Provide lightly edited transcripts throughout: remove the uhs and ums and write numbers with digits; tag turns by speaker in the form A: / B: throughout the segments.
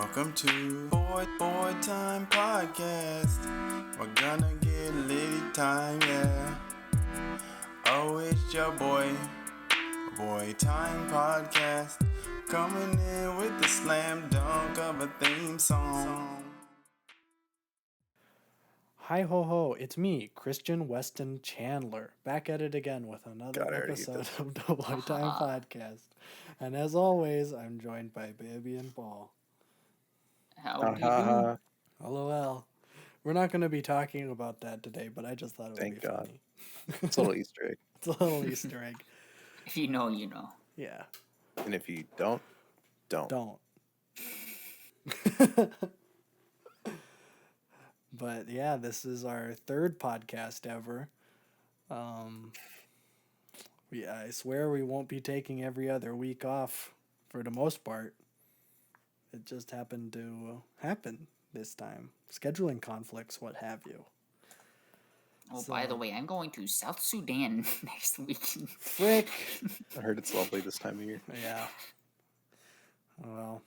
A: Welcome to Boy Time Podcast. We're gonna get litty time, yeah. Oh, it's your Boy Time Podcast. Coming in with the slam dunk of a theme song.
B: Hi ho ho, it's me, Christian Weston Chandler, back at it again with another
C: God, I already hate
B: episode
C: this.
B: of the Boy Time Podcast. And as always, I'm joined by Baby and Paul.
D: How do you do?
B: LOL. We're not going to be talking about that today, but I just thought it would
C: Thank
B: be
C: God.
B: funny.
C: It's a little Easter egg.
B: It's a little Easter egg.
D: If you know, you know.
B: Yeah.
C: And if you don't.
B: Don't. But yeah, this is our third podcast ever. I swear we won't be taking every other week off for the most part. It just happened to happen this time. Scheduling conflicts, what have you.
D: Oh, by the way, I'm going to South Sudan next week.
B: Frick!
C: I heard it's lovely this time of year.
B: Yeah. Well,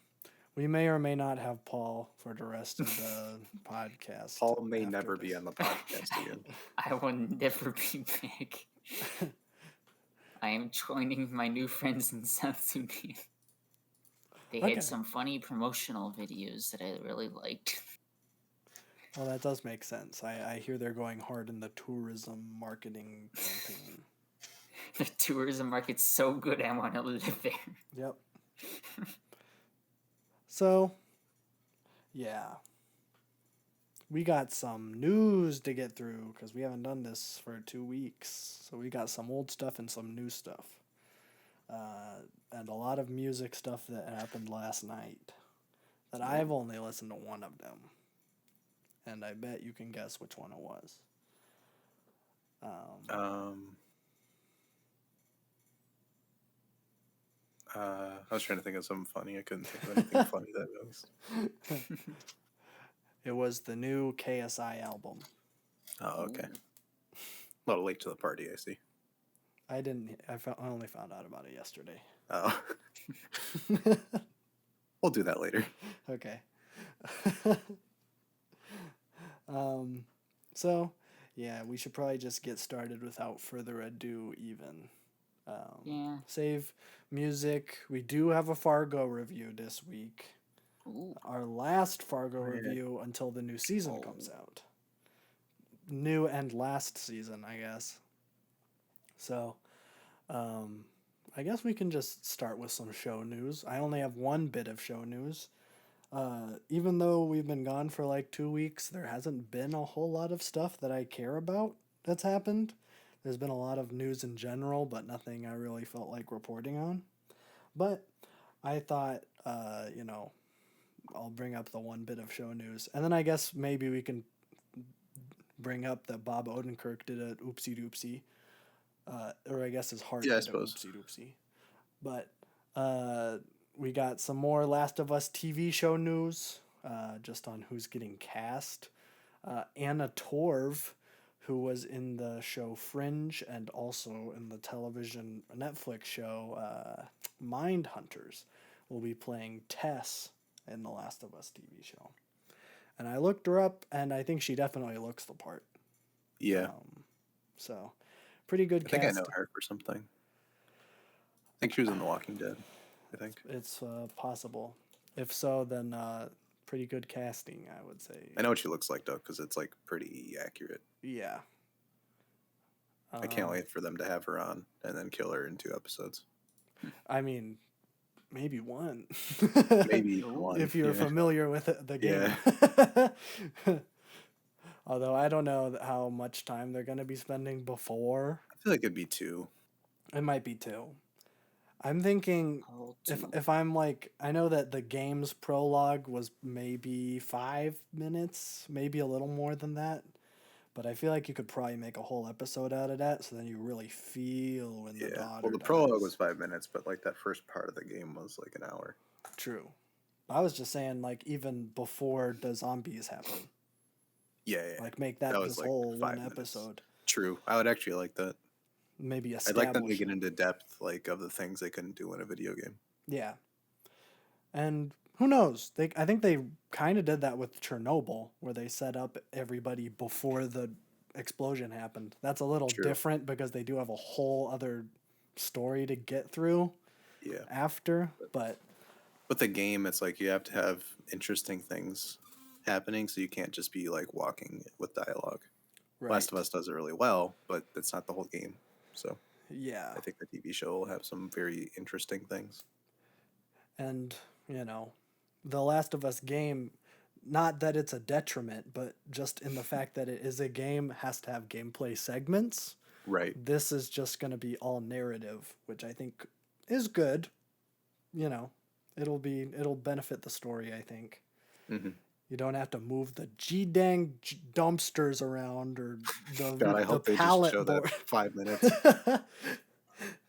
B: we may or may not have Paul for the rest of the podcast.
C: Paul may
B: after
C: never
B: this.
C: be on the podcast again.
D: I will never be back. I am joining my new friends in South Sudan. They
B: Okay.
D: had some funny promotional videos that I really liked.
B: Well, that does make sense. I hear they're going hard in the tourism marketing campaign.
D: The tourism market's so good, I want to live there.
B: Yep. So, yeah. We got some news to get through because we haven't done this for 2 weeks. So we got some old stuff and some new stuff. And a lot of music stuff that happened last night. That I've only listened to one of them. And I bet you can guess which one it was.
C: I was trying to think of something funny. I couldn't think of anything funny that was.
B: It was the new KSI album.
C: Oh, okay. A little late to the party, I see.
B: I only found out about it yesterday.
C: Oh. We'll do that later.
B: Okay. So, yeah, we should probably just get started without further ado even.
D: Yeah.
B: Save music. We do have a Fargo review this week.
D: Ooh.
B: Our last Fargo
C: Yeah.
B: review until the new season comes out. New and last season, I guess. So, I guess we can just start with some show news. I only have one bit of show news. Even though we've been gone for like 2 weeks, there hasn't been a whole lot of stuff that I care about that's happened. There's been a lot of news in general, but nothing I really felt like reporting on. But I thought, I'll bring up the one bit of show news. And then I guess maybe we can bring up that Bob Odenkirk did an oopsie doopsie. Or I guess his heart
C: Yeah, I
B: did an
C: suppose.
B: oopsie doopsie. But we got some more Last of Us TV show news, just on who's getting cast. Anna Torv, who was in the show Fringe and also in the television Netflix show Mindhunters, will be playing Tess in the Last of Us TV show. And I looked her up, and I think she definitely looks the part.
C: Yeah.
B: So, pretty good
C: I think I
B: cast.
C: know her for something. I think she was in The Walking Dead, I think.
B: It's possible. If so, then pretty good casting, I would say.
C: I know what she looks like, though, because it's, like, pretty accurate.
B: Yeah.
C: I can't wait for them to have her on and then kill her in 2 episodes.
B: I mean, maybe one.
C: Maybe one.
B: If you're
C: yeah.
B: familiar with the game. Although I don't know how much time they're going to be spending before.
C: I feel like it'd be 2.
B: It might be 2. I'm thinking if I'm like, I know that the game's prologue was maybe 5 minutes, maybe a little more than that. But I feel like you could probably make a whole episode out of that, so then you really feel when the daughter
C: Well, the prologue was 5 minutes, but like that first part of the game was like an hour.
B: True. I was just saying, like, even before the zombies happen.
C: Yeah.
B: Like, make that
C: was
B: this
C: like
B: whole
C: 5
B: one
C: minutes.
B: episode.
C: True. I would actually like that.
B: Maybe
C: I'd like them to
B: establish
C: get
B: it.
C: into depth, like, of the things they couldn't do in a video game.
B: Yeah. And Who knows? I think they kind of did that with Chernobyl, where they set up everybody before the explosion happened. That's a little
C: True.
B: different because they do have a whole other story to get through
C: Yeah.
B: after. But
C: With the game, it's like you have to have interesting things happening, so you can't just be like walking with dialogue.
B: right,
C: Last of Us does it really well, but that's not the whole game. So
B: yeah,
C: I think the TV show will have some very interesting things.
B: and the Last of Us game. Not that it's a detriment, but just in the fact that it is a game, has to have gameplay segments.
C: Right.
B: This is just going to be all narrative, which I think is good. It'll benefit the story, I think.
C: Mm-hmm.
B: You don't have to move the dang dumpsters around or
C: God, I
B: the
C: hope they just
B: pallet
C: show
B: board.
C: that 5 minutes.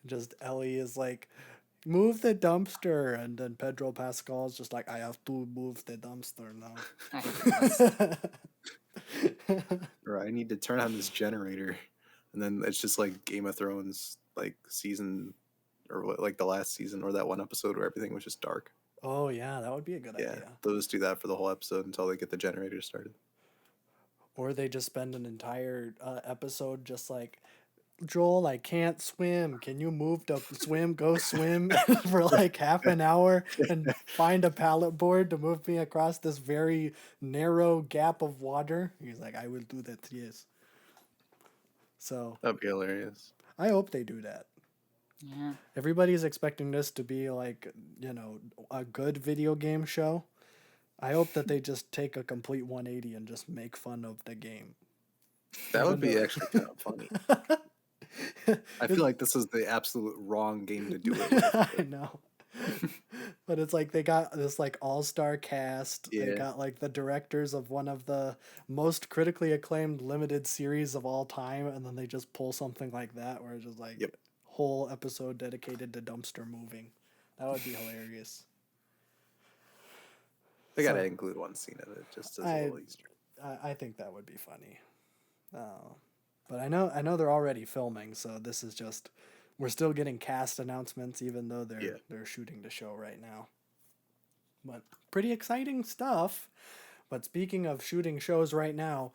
B: Just Ellie is like, move the dumpster, and then Pedro Pascal is just like, I have to move the dumpster now.
C: Or I need to turn on this generator, and then it's just like Game of Thrones, like season, or like the last season, or that one episode where everything was just dark.
B: Oh yeah, that would be a good
C: Yeah,
B: idea.
C: they'll just do that for the whole episode until they get the generator started.
B: Or they just spend an entire episode just like, Joel, I can't swim. Can you move to swim? Go swim for like half an hour and find a pallet board to move me across this very narrow gap of water. He's like, I will do that, yes. So
C: That'd be hilarious.
B: I hope they do that.
D: Yeah.
B: Everybody's expecting this to be like, a good video game show. I hope that they just take a complete 180 and just make fun of the game.
C: That would be
B: though-
C: actually kind of funny. I feel like this is the absolute wrong game to do it with.
B: I know. But it's like they got this like all-star cast. They
C: Yeah.
B: got like the directors of one of the most critically acclaimed limited series of all time, and then they just pull something like that where it's just like
C: Yep.
B: whole episode dedicated to dumpster moving. That would be hilarious.
C: They got to
B: So-
C: include one scene of it just as
B: I-
C: a little Easter egg.
B: I think that would be funny. But I know they're already filming, so this is just we're still getting cast announcements even though they're shooting the show right now. But pretty exciting stuff. But speaking of shooting shows right now,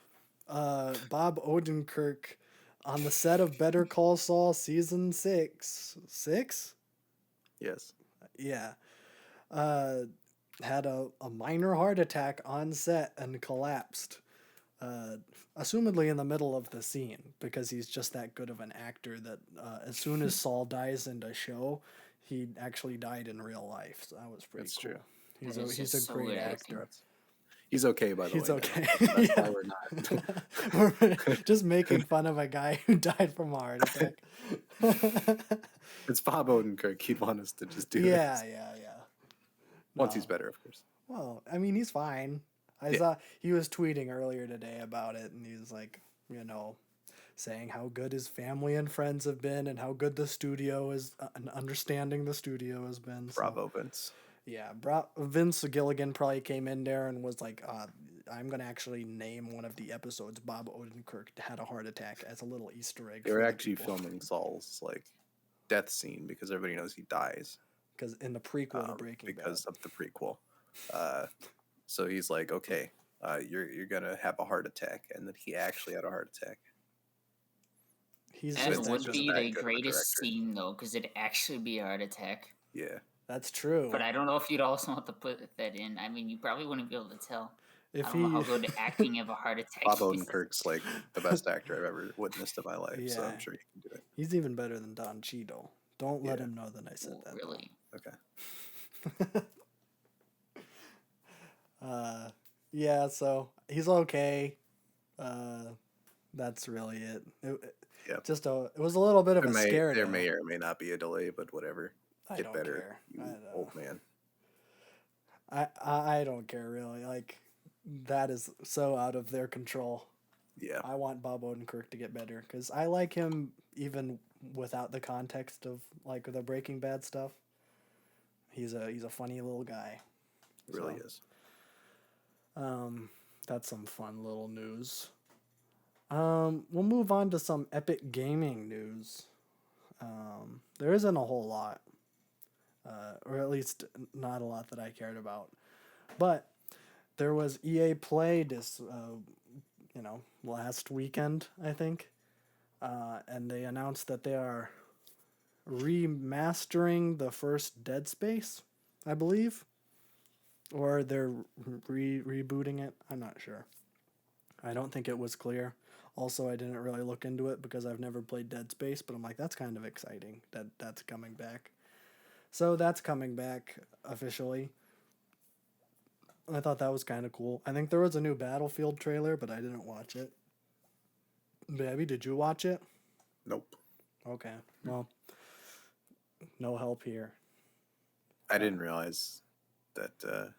B: Bob Odenkirk on the set of Better Call Saul season 6. 6?
C: Yes.
B: Yeah. Had a minor heart attack on set and collapsed. Assumedly in the middle of the scene, because he's just that good of an actor that as soon as Saul dies in the show, he actually died in real life. So that was pretty
C: That's
B: cool.
C: true.
B: He's
D: That
B: a,
D: is
B: he's
D: just
B: a
D: so
B: great
D: good
B: actor.
D: acting.
C: He's okay, by the
B: He's
C: way.
B: okay.
C: That's
B: Yeah.
C: why we're not.
B: We're just making fun of a guy who died from a heart attack.
C: It's Bob Odenkirk. He'd want us to just do
B: Yeah.
C: this. Once he's
B: No.
C: better, of course.
B: Well, I mean, he's fine. I
C: Yeah.
B: saw he was tweeting earlier today about it, and he was like, saying how good his family and friends have been, and how good the studio is, and understanding the studio has been. So,
C: Bravo, Vince.
B: yeah, Vince Gilligan probably came in there and was like, "I'm gonna actually name one of the episodes Bob Odenkirk had a heart attack as a little Easter egg."
C: They were actually filming Saul's death scene because everybody knows he dies
B: because in the prequel to Breaking
C: because
B: Bad.
C: of the prequel. So he's like, okay, you're gonna have a heart attack, and then he actually had a heart attack.
B: He's
D: That
C: Vince
B: just
C: is
D: would
C: just
D: be
C: that
D: the
C: good of a
D: greatest
C: director.
D: scene, though, because it'd actually be a heart attack.
C: Yeah,
B: that's true.
D: But I don't know if you'd also want to put that in. I mean, you probably wouldn't be able to tell.
B: If
D: I don't know how good acting of a heart attack
C: Bob
D: is.
C: Odenkirk's the best actor I've ever witnessed in my life, so
B: Yeah.
C: I'm sure he can do it.
B: he's even better than Don Cheadle. Don't let
C: Yeah.
B: him know that I said
D: Oh,
B: that.
D: really?
C: Okay.
B: Yeah, so he's okay. That's really it.
C: Yep.
B: It was a little bit of
C: There
B: a
C: may,
B: scare.
C: there
B: though.
C: may or may not be a delay, but whatever.
B: I
C: Get
B: don't
C: better,
B: care.
C: you
B: I
C: old man.
B: I don't care really. Like that is so out of their control.
C: Yeah.
B: I want Bob Odenkirk to get better because I like him even without the context of the Breaking Bad stuff. He's a funny little guy.
C: It really is.
B: That's some fun little news. We'll move on to some Epic Gaming news. There isn't a whole lot, or at least not a lot that I cared about. But there was EA Play this, last weekend, I think. And they announced that they are remastering the first Dead Space, I believe. Or they're rebooting it. I'm not sure. I don't think it was clear. Also, I didn't really look into it because I've never played Dead Space, but I'm like, that's kind of exciting that that's coming back. So that's coming back officially. I thought that was kind of cool. I think there was a new Battlefield trailer, but I didn't watch it. Baby, did you watch it?
C: Nope.
B: Okay. Well, no help here.
C: I didn't realize that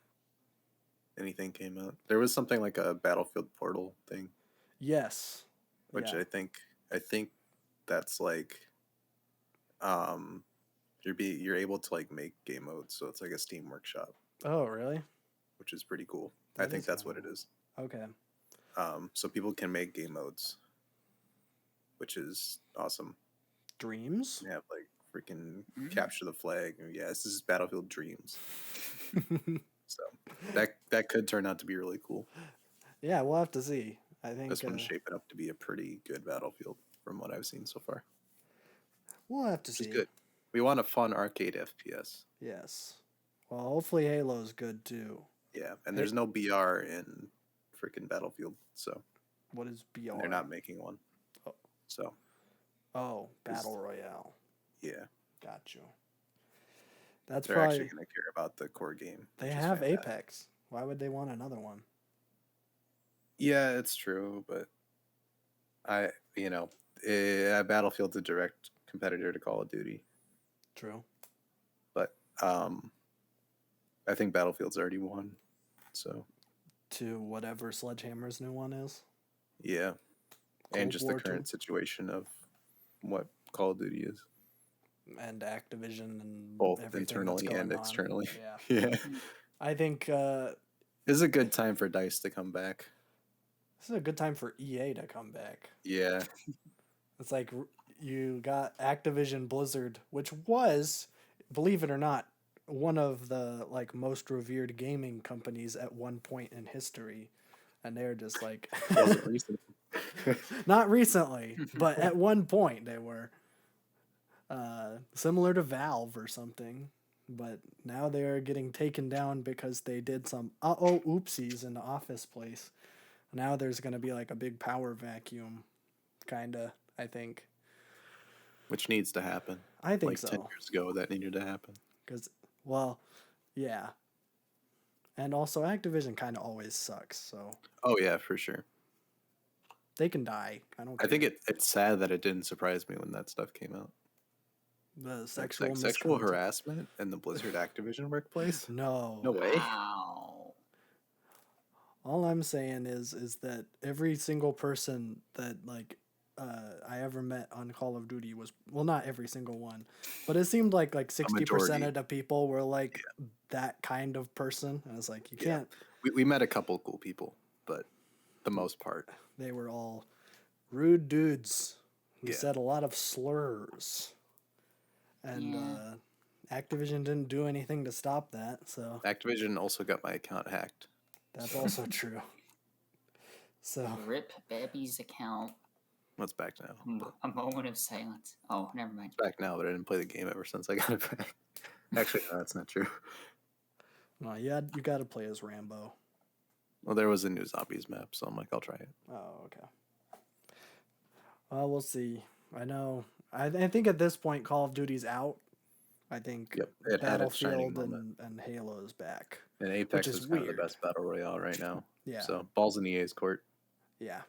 C: anything came out. There was something like a Battlefield Portal thing,
B: Yes.
C: which
B: Yeah.
C: I think that's like you're able to like make game modes, so it's like a Steam workshop,
B: Oh, really?
C: which is pretty cool. I
B: That
C: think
B: is
C: that's
B: kinda
C: what it is.
B: Okay.
C: So people can make game modes, which is awesome.
B: Dreams?
C: They have like freaking capture the flag. Yeah, this is Battlefield Dreams. So that could turn out to be really cool.
B: Yeah, we'll have to see. I think
C: This one's shaping up to be a pretty good Battlefield from what I've seen so far.
B: we'll have to
C: Which
B: see.
C: is good. We want a fun arcade FPS.
B: Yes. Well, hopefully Halo's good too.
C: Yeah, and there's no BR in freaking Battlefield, so
B: What is BR?
C: and they're not making one.
B: Oh.
C: So
B: Oh, Battle Royale.
C: yeah,
B: Got you. That's
C: they're
B: probably
C: actually going to care about the core game.
B: they
C: which is
B: have
C: fantastic.
B: Apex. Why would they want another one?
C: Yeah, it's true, but Battlefield's a direct competitor to Call of Duty,
B: True.
C: but I think Battlefield's already won. So
B: To whatever Sledgehammer's new one is.
C: yeah,
B: Cold
C: and just
B: War
C: the current
B: 2.
C: situation of what Call of Duty is,
B: And Activision and
C: both
B: everything
C: internally
B: that's going
C: and
B: on.
C: externally.
B: Yeah.
C: Yeah,
B: I think
C: this is a good time for DICE to come back.
B: this is a good time for EA to come back.
C: Yeah,
B: It's like you got Activision Blizzard, which was, believe it or not, one of the like most revered gaming companies at one point in history, and they're just like
C: wasn't recent.
B: not recently, but at one point they were similar to Valve or something. But now they are getting taken down because they did some oopsies in the Office place. Now there's going to be like a big power vacuum, kinda. I think.
C: Which needs to happen.
B: I think
C: like
B: so.
C: 10 years ago, that needed to happen.
B: Because, well, yeah. And also, Activision kind of always sucks, so
C: Oh yeah, for sure.
B: they can die. I don't care.
C: I think it's sad that it didn't surprise me when that stuff came out.
B: The
C: Like,
B: sexual
C: sexual
B: misconduct.
C: harassment in the Blizzard Activision workplace.
B: No.
C: No way.
D: Wow.
B: All I'm saying is that every single person that, like, I ever met on Call of Duty was, well, not every single one, but it seemed like 60%
C: majority.
B: of the people were like that kind of person. And I was like, you
C: Yeah.
B: can't,
C: We met a couple cool people, but the most part,
B: they were all rude dudes who
C: Yeah.
B: said a lot of slurs. And
D: Yeah.
B: Activision didn't do anything to stop that, so
C: Activision also got my account hacked.
B: that's also true. So
D: Rip Babby's account.
C: Well, it's back now. But
D: A moment of silence. Oh, never mind.
C: it's back now, but I didn't play the game ever since I got it back. Actually, no, that's not true.
B: no, you got to play as Rambo.
C: Well, there was a new zombies map, so I'm like, I'll try it.
B: Oh, okay. Well, we'll see. I know. I think at this point, Call of Duty's out. I think
C: Yep, it had its shining
B: Battlefield
C: moment.
B: and Halo's back.
C: And Apex
B: is
C: is kind of
B: weird.
C: the best battle royale right now.
B: Yeah.
C: So balls in EA's court.
B: Yeah.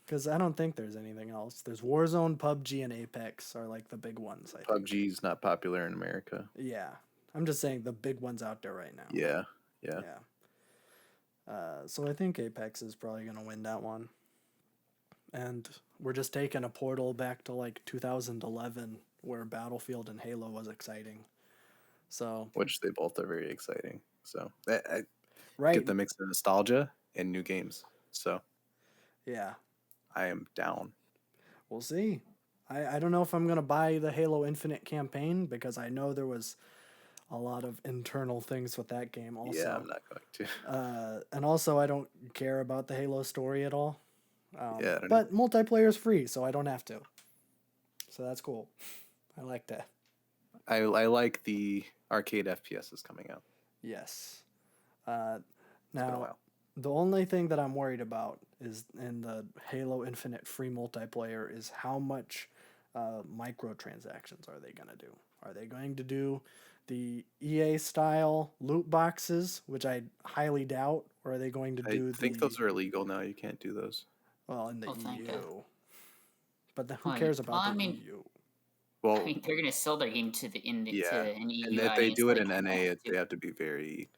B: Because I don't think there's anything else. There's Warzone, PUBG, and Apex are like the big ones. I think.
C: PUBG's not popular in America.
B: Yeah. I'm just saying the big ones out there right now.
C: Yeah.
B: So I think Apex is probably going to win that one. And we're just taking a portal back to like 2011 where Battlefield and Halo was exciting. So
C: Which they both are very exciting. So I
B: right.
C: get the mix of nostalgia and new games. So
B: Yeah.
C: I am down.
B: We'll see. I don't know if I'm going to buy the Halo Infinite campaign because I know there was a lot of internal things with that game also.
C: Yeah, I'm not going to.
B: And also, I don't care about the Halo story at all.
C: Yeah, I don't
B: But multiplayer is free, so I don't have to. So that's cool. I like that.
C: I like the arcade FPSs coming out.
B: Yes.
C: It's been a
B: Now,
C: while.
B: the only thing that I'm worried about is in the Halo Infinite free multiplayer is how much microtransactions are they going to do? Are they going to do the EA style loot boxes, which I highly doubt, or are they going to do
C: I think those are illegal now. You can't do those.
B: well in the
D: Oh, thank
B: EU?
D: God.
B: But then who
D: Well,
B: cares
D: well,
B: about
D: I
B: the
D: mean-
B: EU?
C: Well,
D: I mean, they're gonna sell their game to
C: yeah,
D: an EU
C: and if they
D: audience,
C: do it
D: like,
C: in
D: I
C: NA,
D: have to.
C: they have to be very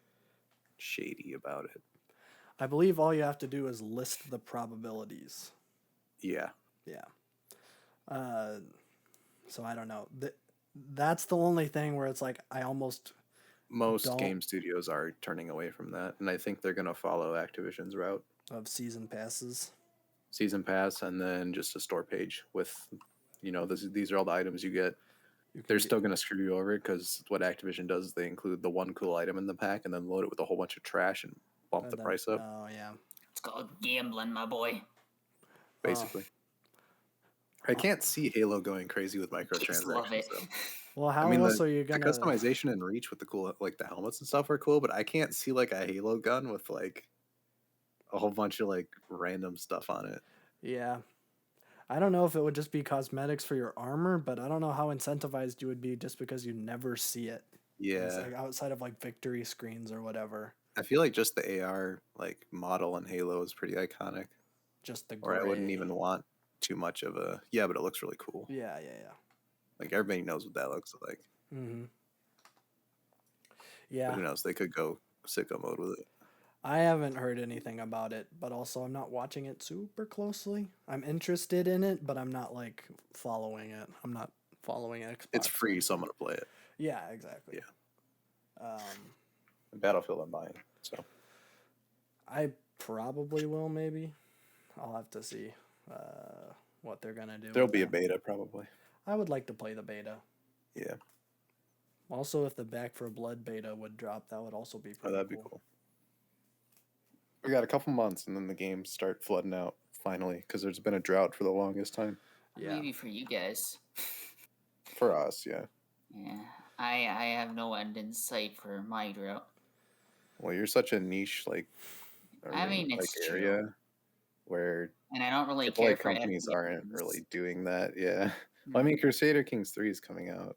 C: shady about it.
B: I believe all you have to do is list the probabilities.
C: Yeah,
B: Yeah. So I don't know. That's the only thing where it's like I almost
C: most
B: Don't-
C: game studios are turning away from that, and I think they're gonna follow Activision's route:
B: of season passes.
C: season pass, and then just a store page with, these are all the items you get.
B: You can
C: They're
B: get-
C: still gonna screw you over because what Activision does is they include the one cool item in the pack and then load it with a whole bunch of trash and bump the
B: then-
C: price up.
B: Oh yeah.
D: It's called gambling, my boy.
C: Basically. I can't see Halo going crazy with
D: Kids love
C: microtransactions
D: it.
C: though.
B: Well, how
C: I mean,
B: else
C: the,
B: are you
C: the
B: gonna?
C: customization and reach with the cool, like the helmets and stuff are cool, but I can't see like a Halo gun with like a whole bunch of like random stuff on it.
B: Yeah. I don't know if it would just be cosmetics for your armor, but I don't know how incentivized you would be just because you never see it. It's
C: Yeah,
B: like outside of like victory screens or whatever.
C: I feel like just the AR like model in Halo is pretty iconic,
B: Just the
C: or I wouldn't
B: gray.
C: even want too much of a. Yeah, but it looks really cool.
B: Yeah.
C: Like everybody knows what that looks like.
B: Mm-hmm.
C: But
B: Yeah.
C: who knows? They could go sicko mode with it.
B: I haven't heard anything about it, but also I'm not watching it super closely. I'm interested in it, but I'm not like following it. I'm not following Xbox.
C: It's free, so I'm gonna play it.
B: Yeah, exactly.
C: Battlefield, I'm buying. So
B: I probably will. Maybe I'll have to see what they're gonna do.
C: there'll
B: with
C: be a
B: that.
C: beta probably.
B: I would like to play the beta.
C: Yeah,
B: Also, if the Back for Blood beta would drop, that would also be pretty
C: that'd be cool. We got a couple months, and then the games start flooding out finally because there's been a drought for the longest time
B: Yeah.
D: Maybe for you guys.
C: for us. Yeah.
D: Yeah. I have no end in sight for my drought.
C: Well, you're such a niche like.
D: I mean,
C: like
D: it's
C: area
D: true.
C: where
D: And I don't really
C: AAA
D: care for
C: companies
D: FPS
C: aren't
D: games.
C: really doing that. Yeah. Well, I mean, Crusader Kings 3 is coming out.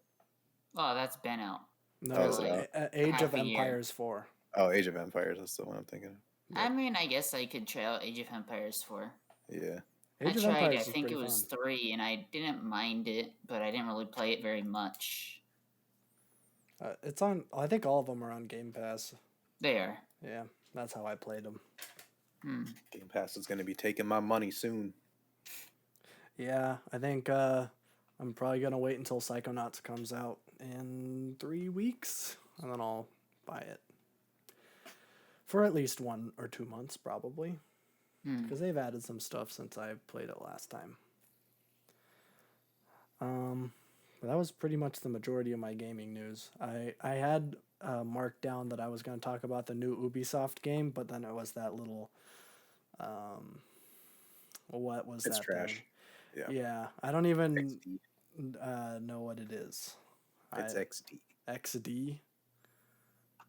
D: Oh, that's been out.
B: No,
C: Oh,
D: is it
B: Age
D: half
B: of
D: a year.
B: Empires 4.
C: Oh, Age of Empires. That's the one I'm thinking of.
D: I mean, I guess I could try out Age of Empires 4.
C: Yeah.
B: Age
D: I
B: of
D: tried,
B: Empires
D: I
B: is
D: think it
B: pretty
D: was
B: fun.
D: 3, and I didn't mind it, but I didn't really play it very much.
B: It's on. I think all of them are on Game Pass.
D: There.
B: Yeah, that's how I played them.
C: Game Pass is going to be taking my money soon.
B: Yeah, I think I'm probably gonna wait until Psychonauts comes out in 3 weeks, and then I'll buy it for at least 1 or 2 months, probably, because they've added some stuff since I played it last time. But that was pretty much the majority of my gaming news. I had marked down that I was going to talk about the new Ubisoft game, but then it was that little what was
C: It's
B: that
C: trash.
B: thing?
C: Yeah.
B: Yeah, I don't even
C: XD.
B: know what it is.
C: It's XD.
B: XD.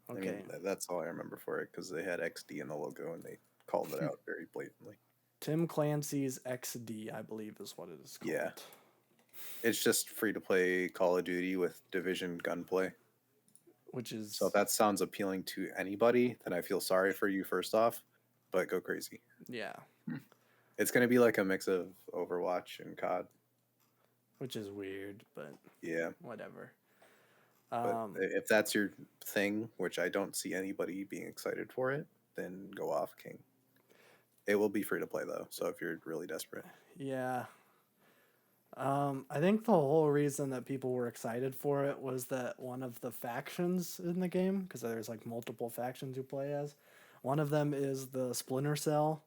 C: I
B: Okay.
C: mean, that's all I remember for it because they had XD in the logo and they called it out very blatantly.
B: Tim Clancy's XD, I believe, is what it is called.
C: Yeah. It's just free to play Call of Duty with Division gunplay.
B: Which is
C: So if that sounds appealing to anybody, then I feel sorry for you first off, but go crazy.
B: yeah,
C: It's going to be like a mix of Overwatch and COD.
B: which is weird, but
C: Yeah.
B: whatever.
C: But if that's your thing, which I don't see anybody being excited for it, then go off, King. It will be free to play though, so if you're really desperate.
B: Yeah. I think the whole reason that people were excited for it was that one of the factions in the game, because there's like multiple factions you play as, one of them is the Splinter Cell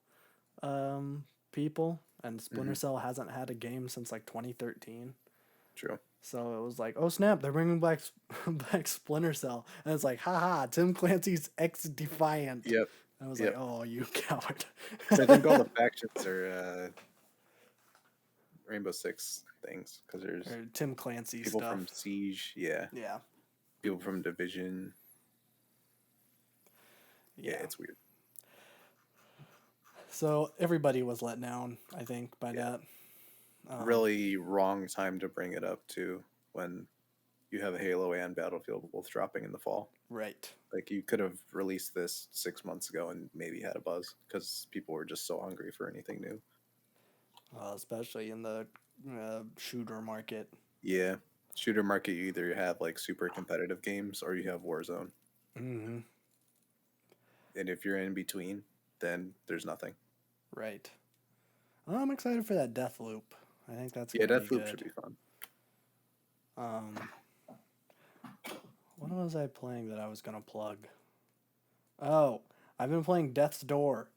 B: people, and Splinter Cell hasn't had a game since like 2013.
C: True.
B: So it was like, oh snap, they're bringing back back Splinter Cell, and it's like, haha, Tim Clancy's X Defiant.
C: Yep.
B: I was
C: Yep.
B: like, oh, you coward.
C: I think all the factions are Rainbow Six things because there's
B: or Tim Clancy
C: people
B: stuff.
C: from Siege, yeah,
B: Yeah.
C: people from Division. Yeah, it's weird.
B: So everybody was let down, I think, by that.
C: Really wrong time to bring it up too when you have Halo and Battlefield both dropping in the fall.
B: Right.
C: Like you could have released this 6 months ago and maybe had a buzz because people were just so hungry for anything new.
B: Especially in the shooter market.
C: Yeah, shooter market. You either have like super competitive games or you have Warzone.
B: Mm-hmm.
C: And if you're in between, then there's nothing.
B: Right. Well, I'm excited for that Deathloop. I think that's
C: Yeah,
B: gonna be
C: Deathloop
B: good.
C: should be fun.
B: What was I playing that I was gonna plug? Oh, I've been playing Death's Door,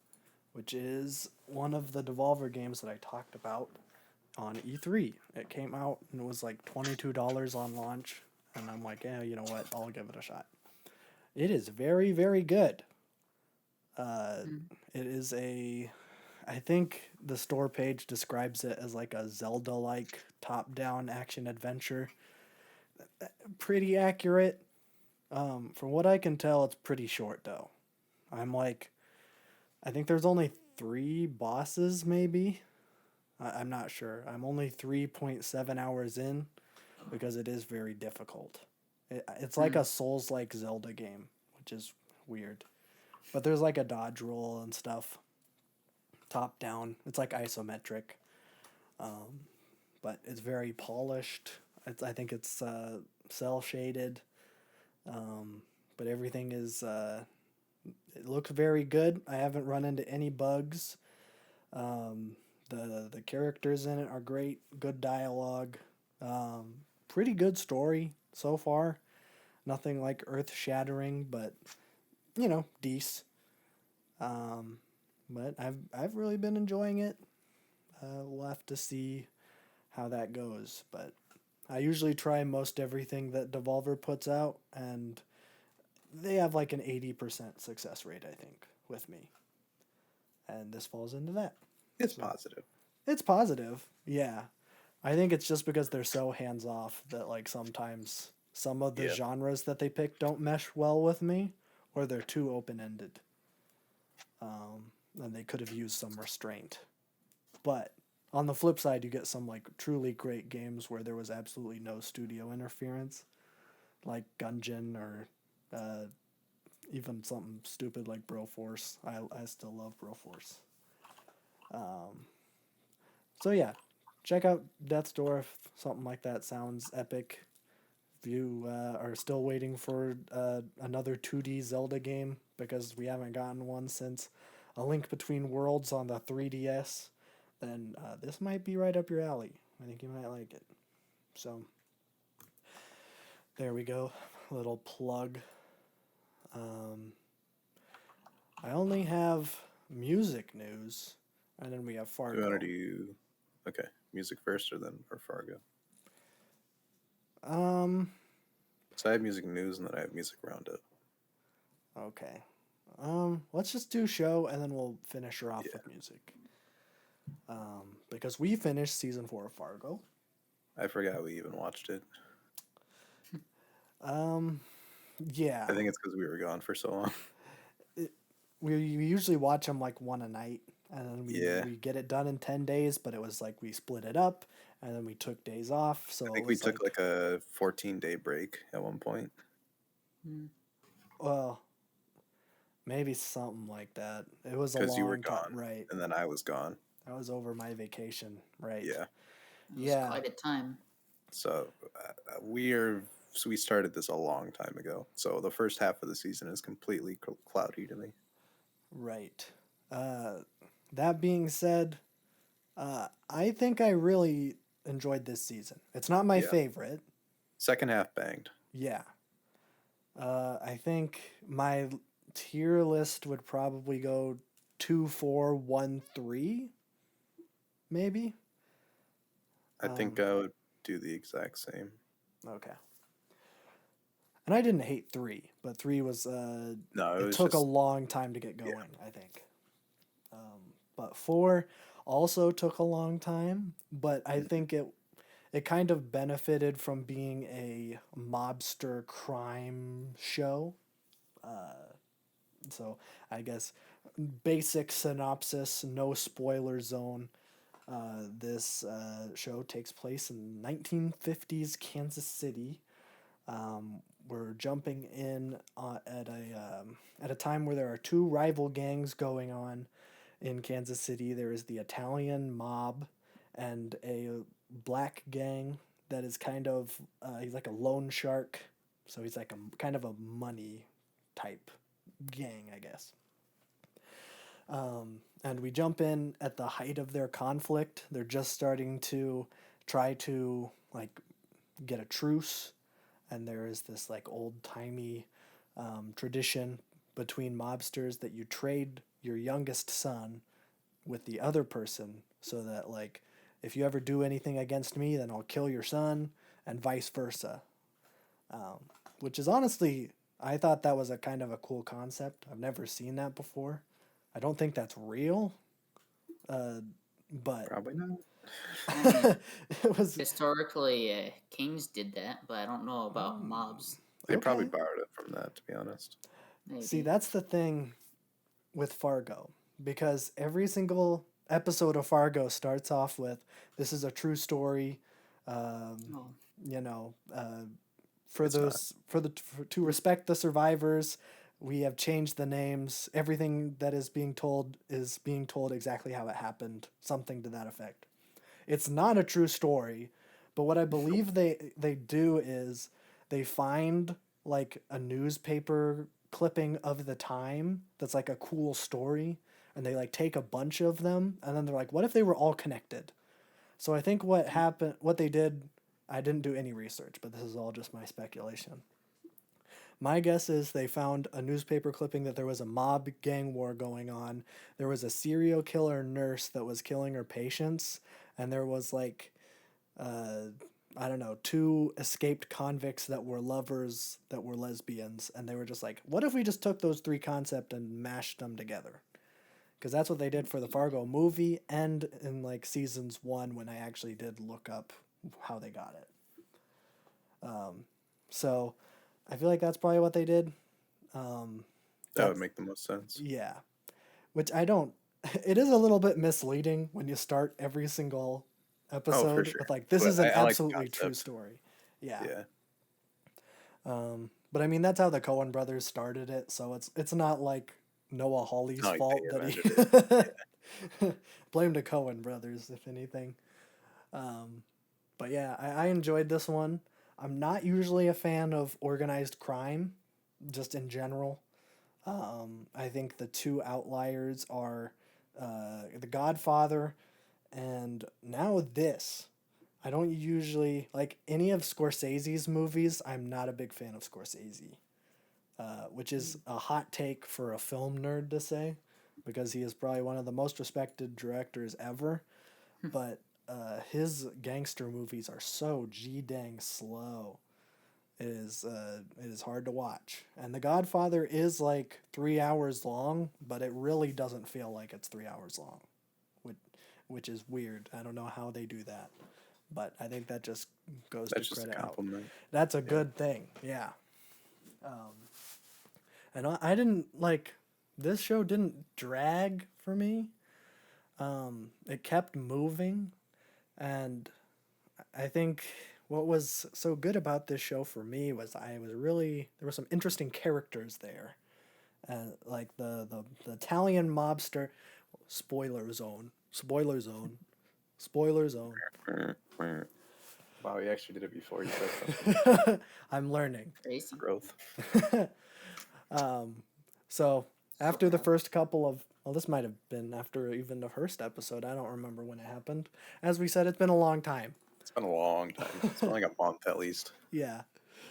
B: which is one of the Devolver games that I talked about on E3. It came out and it was like $22 on launch, and I'm like, yeah, you know what? I'll give it a shot. It is very, very good. It is I think the store page describes it as like a Zelda-like top-down action adventure. Pretty accurate. From what I can tell, it's pretty short though. I think there's only 3 bosses maybe. I'm not sure. I'm only 3.7 hours in because it is very difficult. It's like a Souls-like Zelda game, which is weird. But there's like a dodge roll and stuff. Top down. It's like isometric. But it's very polished. I think it's cell shaded. But everything is it looks very good. I haven't run into any bugs. The characters in it are great. Good dialogue. Pretty good story so far. Nothing like earth shattering, but decent. But I've really been enjoying it. We'll have to see how that goes, but I usually try most everything that Devolver puts out, and they have like an 80% success rate, I think, with me. And this falls into that.
C: It's positive.
B: It's positive, yeah. I think it's just because they're so hands-off that like sometimes some of the genres that they pick don't mesh well with me, or they're too open-ended. And they could have used some restraint. But on the flip side, you get some like truly great games where there was absolutely no studio interference, like Gungeon or even something stupid like Broforce. I still love Broforce. So yeah, check out Death's Door if something like that sounds epic. If you are still waiting for another 2D Zelda game, because we haven't gotten one since A Link Between Worlds on the 3DS, then this might be right up your alley. I think you might like it. So, there we go. Little plug. I only have music news, and then we have Fargo.
C: Do you want to do music first or Fargo? So I have music news and then I have music roundup.
B: Okay. Let's just do show and then we'll finish her off with music. Because we finished season 4 of Fargo.
C: I forgot we even watched it.
B: Yeah.
C: I think it's because we were gone for so long.
B: We usually watch them like one a night, and then we get it done in 10 days, but it was like we split it up, and then we took days off. So
C: I think we took like a 14-day break at one point.
B: Well, maybe something like that. It was a long time. Because you were gone, right?
C: And then I was gone.
B: That was over my vacation, right?
C: Yeah.
D: It was quite a time.
C: So we started this a long time ago. So the first half of the season is completely cloudy to me.
B: Right. That being said, I think I really enjoyed this season. It's not my favorite.
C: Second half banged.
B: Yeah. I think my tier list would probably go 2, 4, 1, 3, maybe.
C: I think I would do the exact same.
B: Okay. And I didn't hate 3, but 3 was
C: No,
B: it
C: was
B: took a
C: just
B: long time to get going, I think. But 4 also took a long time, but I think it kind of benefited from being a mobster crime show. So I guess basic synopsis, no spoiler zone. This show takes place in 1950s Kansas City. We're jumping in at a time where there are 2 rival gangs going on in Kansas City. There is the Italian mob and a black gang that is kind of he's like a loan shark, so he's like a kind of a money type gang, I guess. And we jump in at the height of their conflict. They're just starting to try to like get a truce, and there is this like old timey tradition between mobsters that you trade your youngest son with the other person, so that like if you ever do anything against me, then I'll kill your son, and vice versa. Which is honestly, I thought that was a kind of a cool concept. I've never seen that before. I don't think that's real, but
C: probably not.
B: it was
D: Historically, kings did that, but I don't know about mobs.
C: They probably
B: okay.
C: borrowed it from that, to be honest.
D: Maybe.
B: See, that's the thing with Fargo, because every single episode of Fargo starts off with, "This is a true story."
D: Oh.
B: You know,
C: It's
B: to respect the survivors, we have changed the names. Everything that is being told exactly how it happened, something to that effect. It's not a true story, but what I believe they do is they find like a newspaper clipping of the time that's like a cool story, and they like take a bunch of them, and then they're like, what if they were all connected? So I think what they did, I didn't do any research, but this is all just my speculation. My guess is they found a newspaper clipping that there was a mob gang war going on. There was a serial killer nurse that was killing her patients, and there was like, I don't know, 2 escaped convicts that were lovers that were lesbians, and they were just like, what if we just took those 3 concepts and mashed them together? Because that's what they did for the Fargo movie, and in like seasons 1 when I actually did look up how they got it. So I feel like that's probably what they did.
C: That would make the most sense.
B: Yeah. Which I don't... It is a little bit misleading when you start every single episode
C: sure.
B: with like, this
C: But
B: is an
C: I like the
B: absolutely true
C: concept.
B: story. Yeah.
C: Yeah.
B: But I mean, that's how the Coen brothers started it, so it's not like Noah Hawley's
C: Not like
B: fault
C: they
B: that he... Blame the Coen brothers, if anything. But yeah, I enjoyed this one. I'm not usually a fan of organized crime, just in general. I think the 2 outliers are The Godfather and now this. I don't usually like any of Scorsese's movies. I'm not a big fan of Scorsese, which is a hot take for a film nerd to say, because he is probably one of the most respected directors ever. But his gangster movies are so g-dang slow. It is hard to watch. And The Godfather is like 3 hours long, but it really doesn't feel like it's 3 hours long, which is weird. I don't know how they do that, but I think that just goes
C: That's
B: to
C: just a
B: credit out.
C: compliment.
B: That's a good thing, yeah. And I didn't like, this show didn't drag for me. It kept moving, and I think what was so good about this show for me was there were some interesting characters there. Like the Italian mobster, spoiler zone.
C: Wow, you actually did it before you said something.
B: I'm learning.
D: Crazy.
C: Growth.
B: So after the first couple of, well, this might have been after even the first episode. I don't remember when it happened. As we said, it's been a long time.
C: It's been a long time. It's been like a month at least
B: Yeah.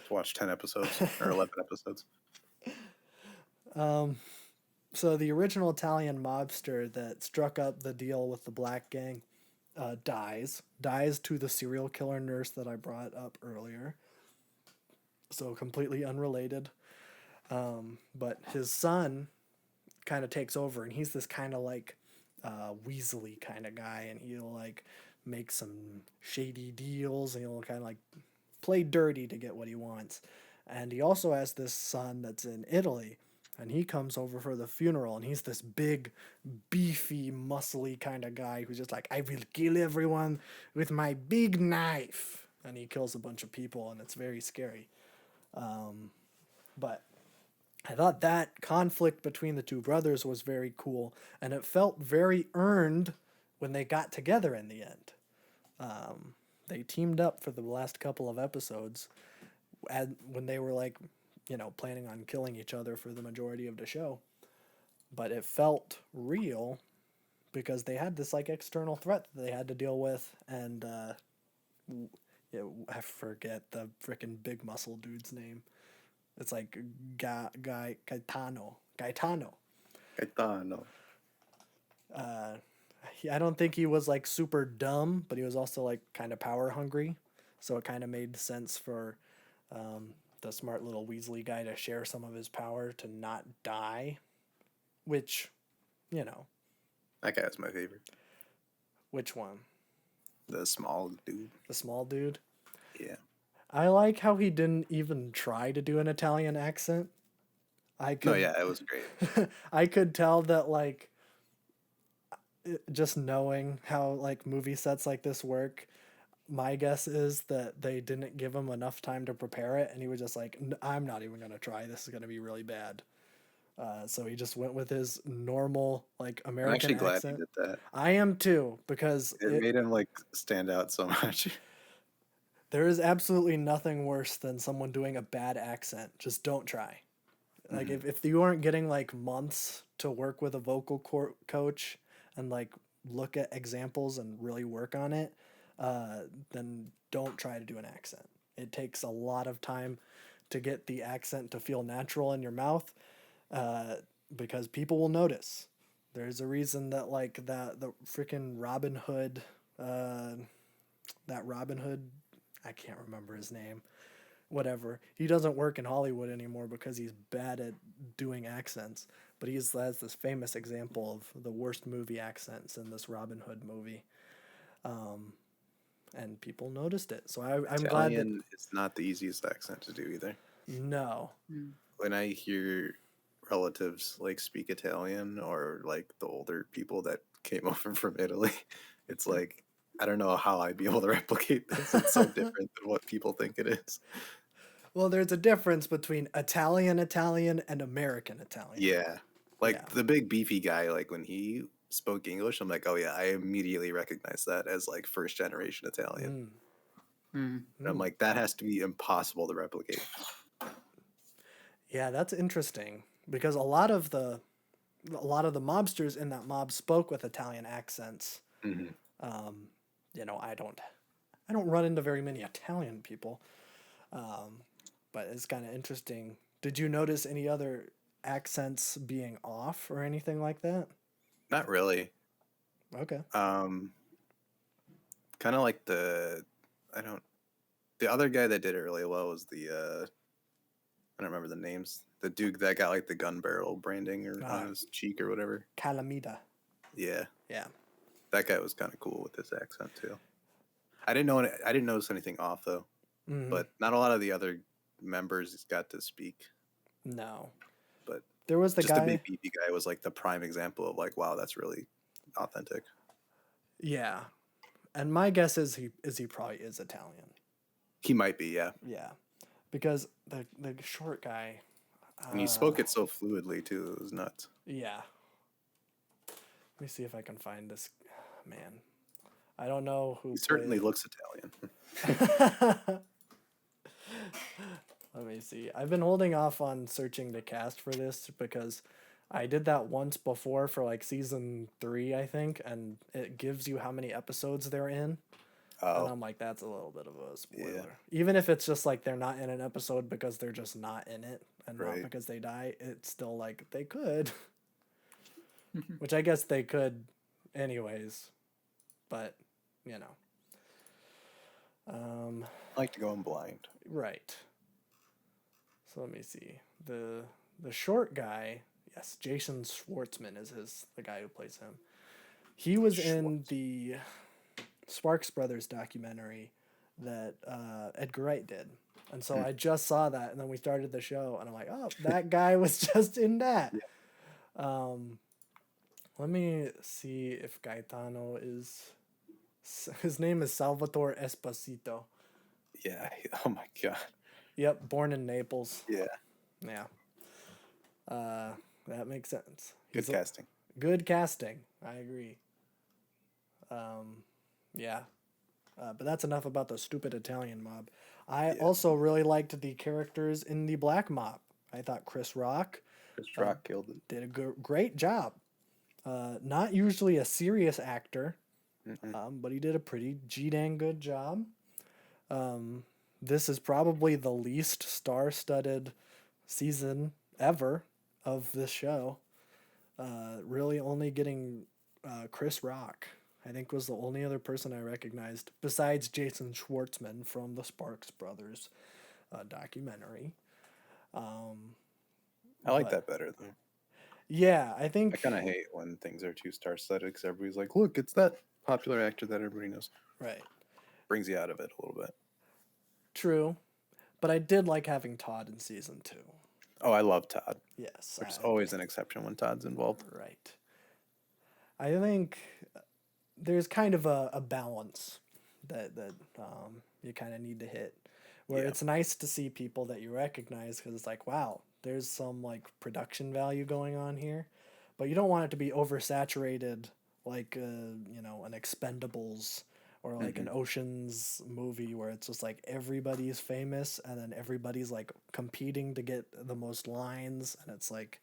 C: to watch 10 episodes or 11 episodes.
B: So the original Italian mobster that struck up the deal with the black gang, dies to the serial killer nurse that I brought up earlier. So completely unrelated. But his son kind of takes over, and he's this kind of like Weasley kind of guy, and he'll like make some shady deals, and he'll kind of like play dirty to get what he wants. And he also has this son that's in Italy, and he comes over for the funeral, and he's this big, beefy, muscly kind of guy who's just like, I will kill everyone with my big knife. And he kills a bunch of people, and it's very scary. But I thought that conflict between the two brothers was very cool, and it felt very earned when they got together in the end. They teamed up for the last couple of episodes, when they were like, planning on killing each other for the majority of the show. But it felt real because they had this like external threat that they had to deal with, and I forget the freaking big muscle dude's name. It's like Gaetano. I don't think he was like super dumb, but he was also like kind of power hungry. So it kind of made sense for the smart little Weasley guy to share some of his power to not die. Which,
C: That guy was my favorite.
B: Which one?
C: The small dude.
B: The small dude?
C: Yeah.
B: I like how he didn't even try to do an Italian accent.
C: No, yeah, it was great.
B: I could tell that, like, just knowing how, like, movie sets like this work, my guess is that they didn't give him enough time to prepare it, and he was just like, I'm not even going to try. This is going to be really bad. So he just went with his normal, like, American accent.
C: I'm actually glad he did that.
B: I am too, because
C: it made him, like, stand out so much.
B: There is absolutely nothing worse than someone doing a bad accent. Just don't try. Like, if you aren't getting, like, months to work with a vocal coach and, like, look at examples and really work on it, then don't try to do an accent. It takes a lot of time to get the accent to feel natural in your mouth, because people will notice. There's a reason that, like, the freaking Robin Hood, I can't remember his name, whatever. He doesn't work in Hollywood anymore because he's bad at doing accents. But he has this famous example of the worst movie accents in this Robin Hood movie. And people noticed it. So I'm glad that...
C: It's not the easiest accent to do either.
B: No.
C: When I hear relatives, like, speak Italian, or, like, the older people that came over from Italy, it's like, I don't know how I'd be able to replicate this. It's so different than what people think it is.
B: Well, there's a difference between Italian and American Italian.
C: Yeah. Like, the big beefy guy, like, when he spoke English, I'm like, oh yeah, I immediately recognize that as, like, first generation Italian. And I'm like, that has to be impossible to replicate.
B: Yeah, that's interesting, because a lot of the mobsters in that mob spoke with Italian accents. I don't run into very many Italian people, but it's kind of interesting. Did you notice any other accents being off or anything like that?
C: Not really.
B: Okay.
C: Kind of like the other guy that did it really well was I don't remember the names. The dude that got, like, the gun barrel branding on his cheek or whatever.
B: Calamita.
C: Yeah.
B: Yeah.
C: That guy was kind of cool with his accent too. I didn't notice anything off though. But not a lot of the other members got to speak.
B: No.
C: But
B: there was the
C: big beefy guy was, like, the prime example of, like, wow, that's really authentic.
B: Yeah. And my guess is he probably is Italian.
C: He might be, yeah.
B: Yeah. Because the short guy,
C: and he spoke it so fluidly too. It was nuts.
B: Yeah. Let me see if I can find this man. I don't know who.
C: He certainly looks Italian.
B: Let me see. I've been holding off on searching the cast for this because I did that once before for, like, season 3, I think, and it gives you how many episodes they're in. Oh. And I'm like, that's a little bit of a spoiler. Yeah. Even if it's just, like, they're not in an episode because they're just not in it and not because they die, it's still, like, they could. Which I guess they could anyways. But you know.
C: I like to go in blind.
B: Right. So let me see. The short guy, yes, Jason Schwartzman is the guy who plays him. He was in the Sparks Brothers documentary that Edgar Wright did. And so I just saw that, and then we started the show, and I'm like, oh, that guy was just in that.
C: Yeah.
B: Let me see if Gaetano is... His name is Salvatore Esposito.
C: Yeah. Oh my god.
B: Yep, born in Naples.
C: Yeah.
B: Yeah. That makes sense.
C: Good casting.
B: Good casting. I agree. Yeah. But that's enough about the stupid Italian mob. I also really liked the characters in the Black Mob. I thought Chris Rock
C: killed it.
B: did a great job. Not usually a serious actor, but he did a pretty G-dang good job. This is probably the least star-studded season ever of this show. Really only getting Chris Rock, I think, was the only other person I recognized besides Jason Schwartzman from the Sparks Brothers documentary.
C: I like that better though.
B: Yeah, I think
C: I kind of hate when things are too star-studded because everybody's like, "Look, it's that popular actor that everybody knows."
B: Right.
C: Brings you out of it a little bit.
B: True, but I did like having Todd in season 2.
C: Oh, I love Todd.
B: Yes,
C: Which is always an exception when Todd's involved.
B: Right. I think there's kind of a balance that you kind of need to hit, where it's nice to see people that you recognize because it's like, wow, there's some like production value going on here, but you don't want it to be oversaturated like you know, an Expendables or like an Ocean's movie where it's just like everybody's famous and then everybody's like competing to get the most lines, and it's like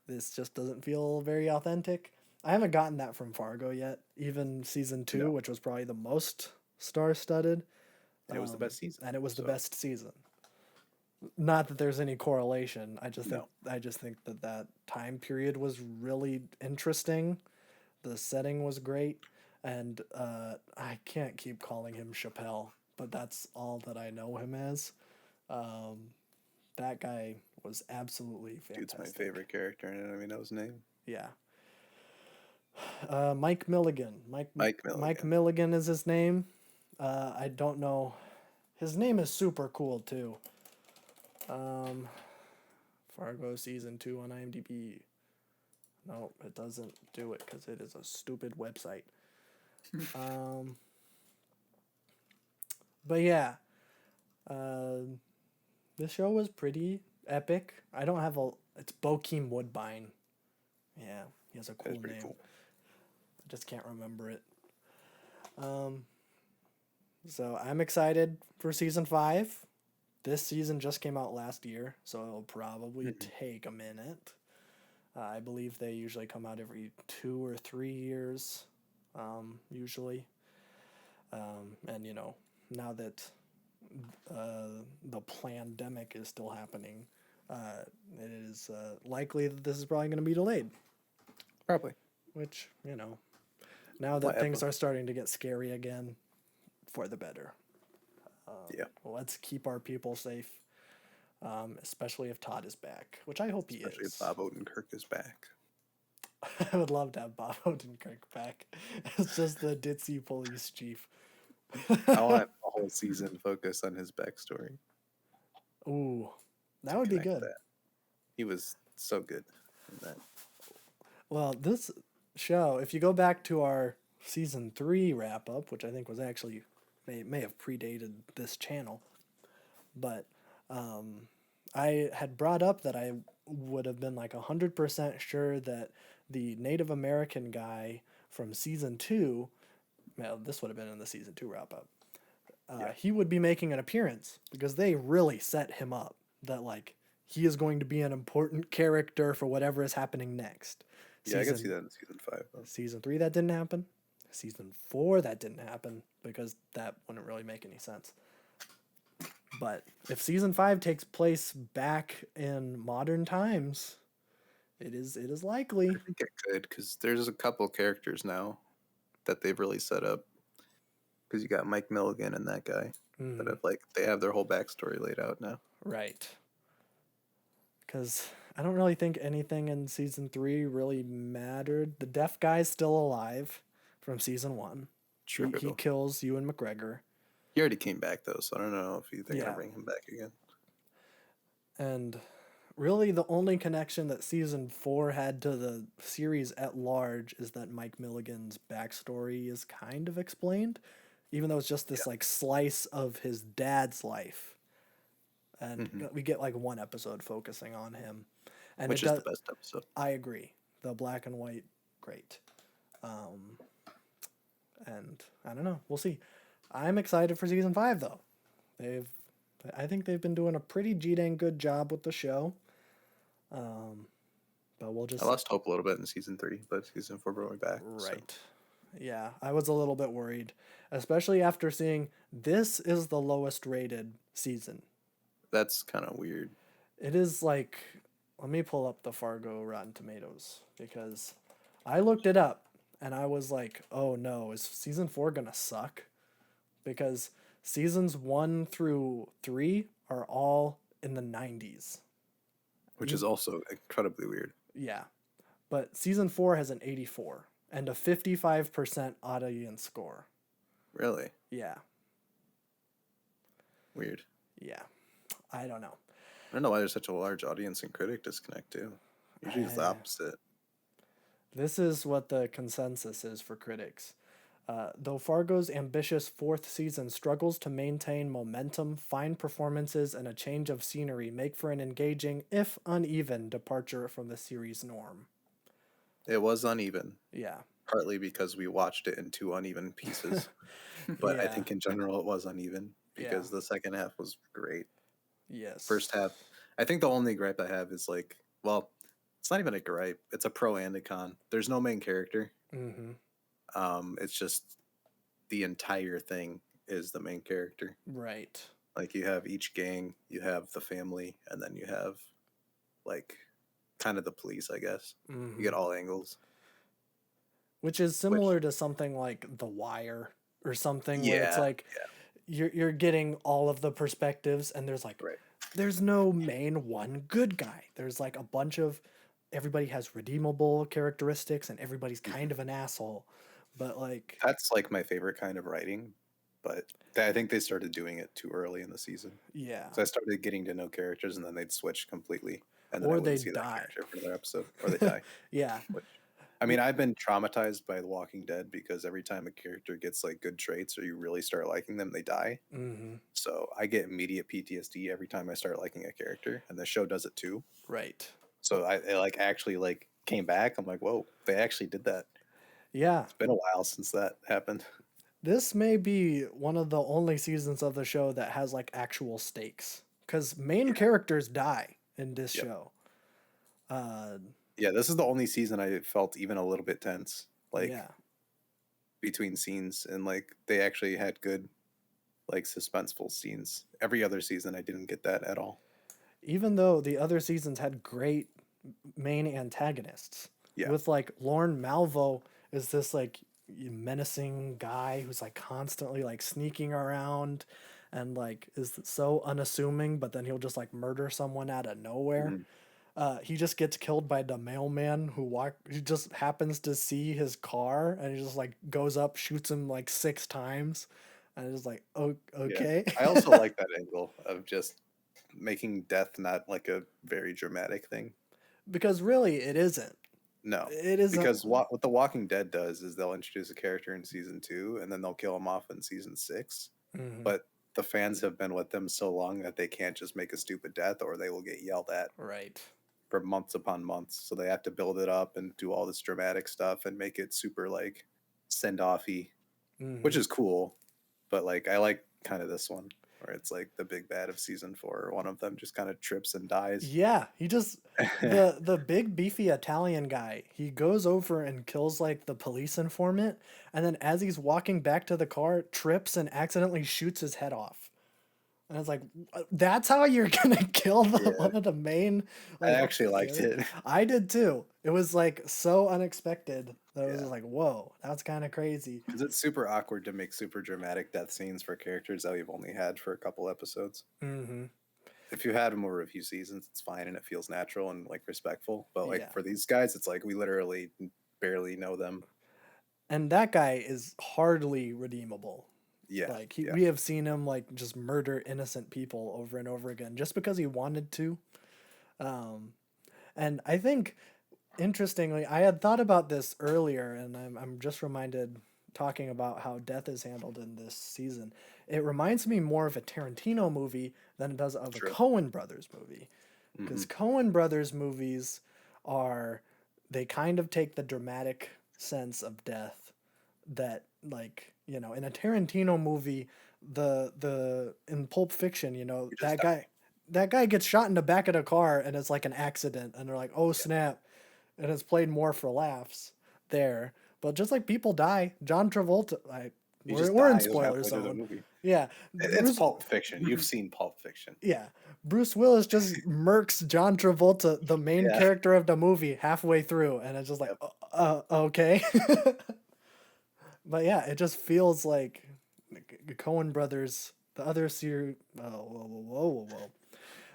B: this just doesn't feel very authentic. I haven't gotten that from Fargo yet, even season 2, which was probably the most star-studded.
C: And it was the best season.
B: And it was the best season. Not that there's any correlation. I just think that time period was really interesting. The setting was great, and I can't keep calling him Chappelle, but that's all that I know him as. That guy was absolutely fantastic.
C: Dude's my favorite character, and I don't even know his name.
B: Yeah. Mike Milligan. Mike Milligan is his name. I don't know. His name is super cool too. Fargo season 2 on IMDb. No, it doesn't do it because it is a stupid website. But yeah, this show was pretty epic. I don't have it's Bokeem Woodbine. Yeah, he has a cool name. Cool. I just can't remember it. So I'm excited for season 5. This season just came out last year, so it'll probably take a minute. I believe they usually come out every 2 or 3 years, usually. And, you know, now that the pandemic is still happening, it is likely that this is probably going to be delayed.
C: Probably.
B: Which, you know, now that things are starting to get scary again, for the better. Let's keep our people safe, especially if Todd is back, which I hope he is.
C: Especially if Bob Odenkirk is back.
B: I would love to have Bob Odenkirk back. It's just the ditzy police chief.
C: I want a whole season focused on his backstory.
B: Ooh, that would be good.
C: That. He was so good in that.
B: Well, this show, if you go back to our season 3 wrap up, which I think was actually may have predated this channel, but I had brought up that I would have been like 100% sure that the Native American guy from season 2, well, this would have been in the season 2 wrap up, he would be making an appearance because they really set him up that like he is going to be an important character for whatever is happening next.
C: I can see that in season 5. Though.
B: Season 3, that didn't happen. Season 4, that didn't happen because that wouldn't really make any sense. But if season 5 takes place back in modern times, it is likely.
C: I think it could because there's a couple characters now that they've really set up Because you got Mike Milligan and that guy that
B: Mhm.
C: have they have their whole backstory laid out now.
B: Right. Because I don't really think anything in season 3 really mattered. The deaf guy's still alive from season 1.
C: True.
B: He kills Ewan McGregor.
C: He already came back though, so I don't know if they're
B: Yeah.
C: gonna bring him back again.
B: And really the only connection that season 4 had to the series at large is that Mike Milligan's backstory is kind of explained, even though it's just this like slice of his dad's life. And we get like one episode focusing on him. And
C: Which is the best episode.
B: I agree. The black and white, great. And I don't know. We'll see. I'm excited for season 5 though. I think they've been doing a pretty dang good job with the show. But we'll just.
C: I lost hope a little bit in season 3, but season 4 brought me back.
B: Right.
C: So.
B: Yeah, I was a little bit worried, especially after seeing this is the lowest rated season.
C: That's kind of weird.
B: It is like, let me pull up the Fargo Rotten Tomatoes because I looked it up and I was like, oh no, is season 4 gonna suck? Because seasons 1 through 3 are all in the 90s.
C: Which is also incredibly weird.
B: Yeah. But season 4 has an 84 and a 55% audience score.
C: Really?
B: Yeah.
C: Weird.
B: Yeah. I don't know.
C: I don't know why there's such a large audience and critic disconnect too. Usually it's the opposite.
B: This is what the consensus is for critics. Though Fargo's ambitious 4th season struggles to maintain momentum, fine performances, and a change of scenery make for an engaging, if uneven, departure from the series norm.
C: It was uneven.
B: Yeah.
C: Partly because we watched it in 2 uneven pieces. But I think in general it was uneven because the second half was great.
B: Yes.
C: First half, I think the only gripe I have is it's not even a gripe. It's a pro and a con. There's no main character.
B: Mm-hmm.
C: It's just the entire thing is the main character.
B: Right.
C: Like you have each gang, you have the family, and then you have kind of the police, I guess.
B: Mm-hmm.
C: You get all angles.
B: Which is similar to something like The Wire or something where it's like you're getting all of the perspectives and there's there's no main one good guy. There's like a bunch of everybody has redeemable characteristics and everybody's kind of an asshole. But
C: that's my favorite kind of writing, but I think they started doing it too early in the season.
B: Yeah.
C: So I started getting to know characters and then they'd switch completely. And then
B: or
C: I
B: they
C: wouldn't see
B: die.
C: that character for another episode. Or they die.
B: Yeah.
C: I mean, I've been traumatized by The Walking Dead because every time a character gets good traits or you really start liking them, they die.
B: Mm-hmm.
C: So I get immediate PTSD every time I start liking a character, and the show does it too.
B: Right.
C: So I actually came back. I'm like, whoa, they actually did that.
B: Yeah.
C: It's been a while since that happened.
B: This may be one of the only seasons of the show that has actual stakes because main characters die in this show.
C: Yeah, this is the only season I felt even a little bit tense, between scenes, and they actually had good, suspenseful scenes. Every other season, I didn't get that at all.
B: Even though the other seasons had great main antagonists, with Lorne Malvo is this menacing guy who's constantly sneaking around, and is so unassuming, but then he'll just murder someone out of nowhere.
C: Mm-hmm.
B: He just gets killed by the mailman he just happens to see his car and he just goes up, shoots him 6 times, and it's oh, okay.
C: Yeah. I also like that angle of just making death not a very dramatic thing.
B: Because really, it isn't.
C: No,
B: it isn't.
C: Because what The Walking Dead does is they'll introduce a character in season 2 and then they'll kill him off in season 6.
B: Mm-hmm.
C: But the fans have been with them so long that they can't just make a stupid death or they will get yelled at.
B: Right.
C: For months upon months, so they have to build it up and do all this dramatic stuff and make it super send-offy, which is cool. But I like kind of this one where it's the big bad of season 4. One of them just kind of trips and dies.
B: Yeah, he just the big beefy Italian guy. He goes over and kills the police informant, and then as he's walking back to the car, trips and accidentally shoots his head off. And it's like, that's how you're gonna kill one of the main.
C: I actually liked it.
B: I did too. It was like so unexpected that it was
C: Yeah.
B: just like, whoa, that's kind of crazy.
C: Because it's super awkward to make super dramatic death scenes for characters that we've only had for a couple episodes.
B: Mm-hmm.
C: If you had them over a few seasons, it's fine and it feels natural and like respectful. But like
B: Yeah.
C: for these guys, it's like we literally barely know them.
B: And that guy is hardly redeemable.
C: Yeah.
B: Like we have seen him like just murder innocent people over and over again just because he wanted to. And I think, interestingly, I had thought about this earlier, and I'm just reminded talking about how death is handled in this season. It reminds me more of a Tarantino movie than it does of a Coen Brothers movie, because Coen Brothers movies they kind of take the dramatic sense of death that, like, you know, in a Tarantino movie, in Pulp Fiction, you know, that guy gets shot in the back of the car and it's like an accident, and they're like, oh snap, and it's played more for laughs there. But just like people die, John Travolta, we're in spoiler zone. Yeah,
C: it's Pulp Fiction. You've seen Pulp Fiction.
B: Yeah, Bruce Willis just murks John Travolta, the main character of the movie, halfway through, and it's just like, okay. But yeah, it just feels like Coen Brothers. The other series, whoa.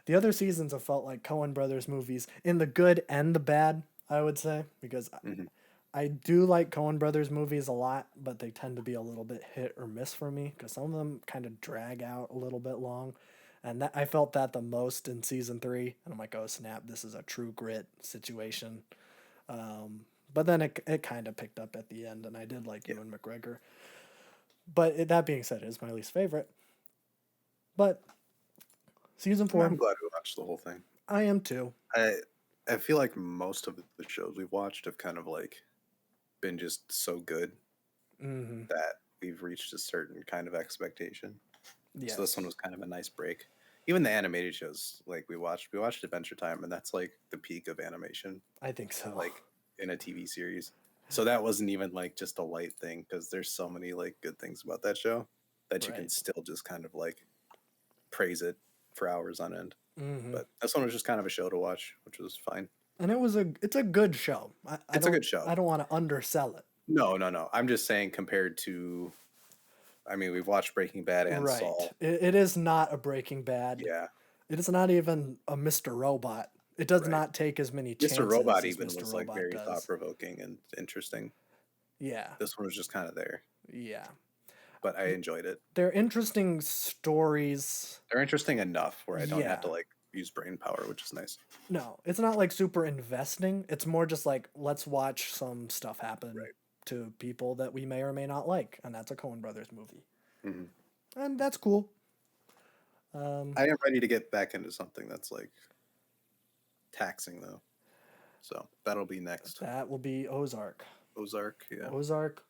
B: The other seasons have felt like Coen Brothers movies in the good and the bad, I would say, because I do like Coen Brothers movies a lot, but they tend to be a little bit hit or miss for me because some of them kind of drag out a little bit long. And I felt that the most in season 3. And I'm like, oh, snap, this is a true grit situation. But then it kind of picked up at the end, and I did like Ewan McGregor. But that being said, it's my least favorite. But season 4...
C: I'm glad we watched the whole thing.
B: I am too.
C: I feel like most of the shows we've watched have kind of like been just so good that we've reached a certain kind of expectation. Yes. So this one was kind of a nice break. Even the animated shows, like we watched Adventure Time, and that's like the peak of animation.
B: I think so.
C: Like in a TV series. So that wasn't even like just a light thing, because there's so many like good things about that show that you can still just kind of like praise it for hours on end. But this one was just kind of a show to watch, which was fine. And
B: it's a good show.
C: It's a good show.
B: I don't want to undersell it.
C: No. I'm just saying compared to, I mean, we've watched Breaking Bad and Saul.
B: It is not a Breaking Bad.
C: Yeah.
B: It is not even a Mr. Robot. It does not take as many chances.
C: Mr. Robot
B: as
C: even
B: Mr.
C: was
B: Robot
C: like very
B: does.
C: thought-provoking and interesting.
B: Yeah.
C: This one was just kind of there.
B: Yeah.
C: But I enjoyed it.
B: They're interesting stories.
C: They're interesting enough where I don't have to like use brain power, which is nice.
B: No, it's not like super investing. It's more just like, let's watch some stuff happen to people that we may or may not like. And that's a Coen Brothers movie. And that's cool.
C: I am ready to get back into something that's like taxing though. So that'll be next.
B: That will be Ozark.
C: Yeah.
B: Ozark.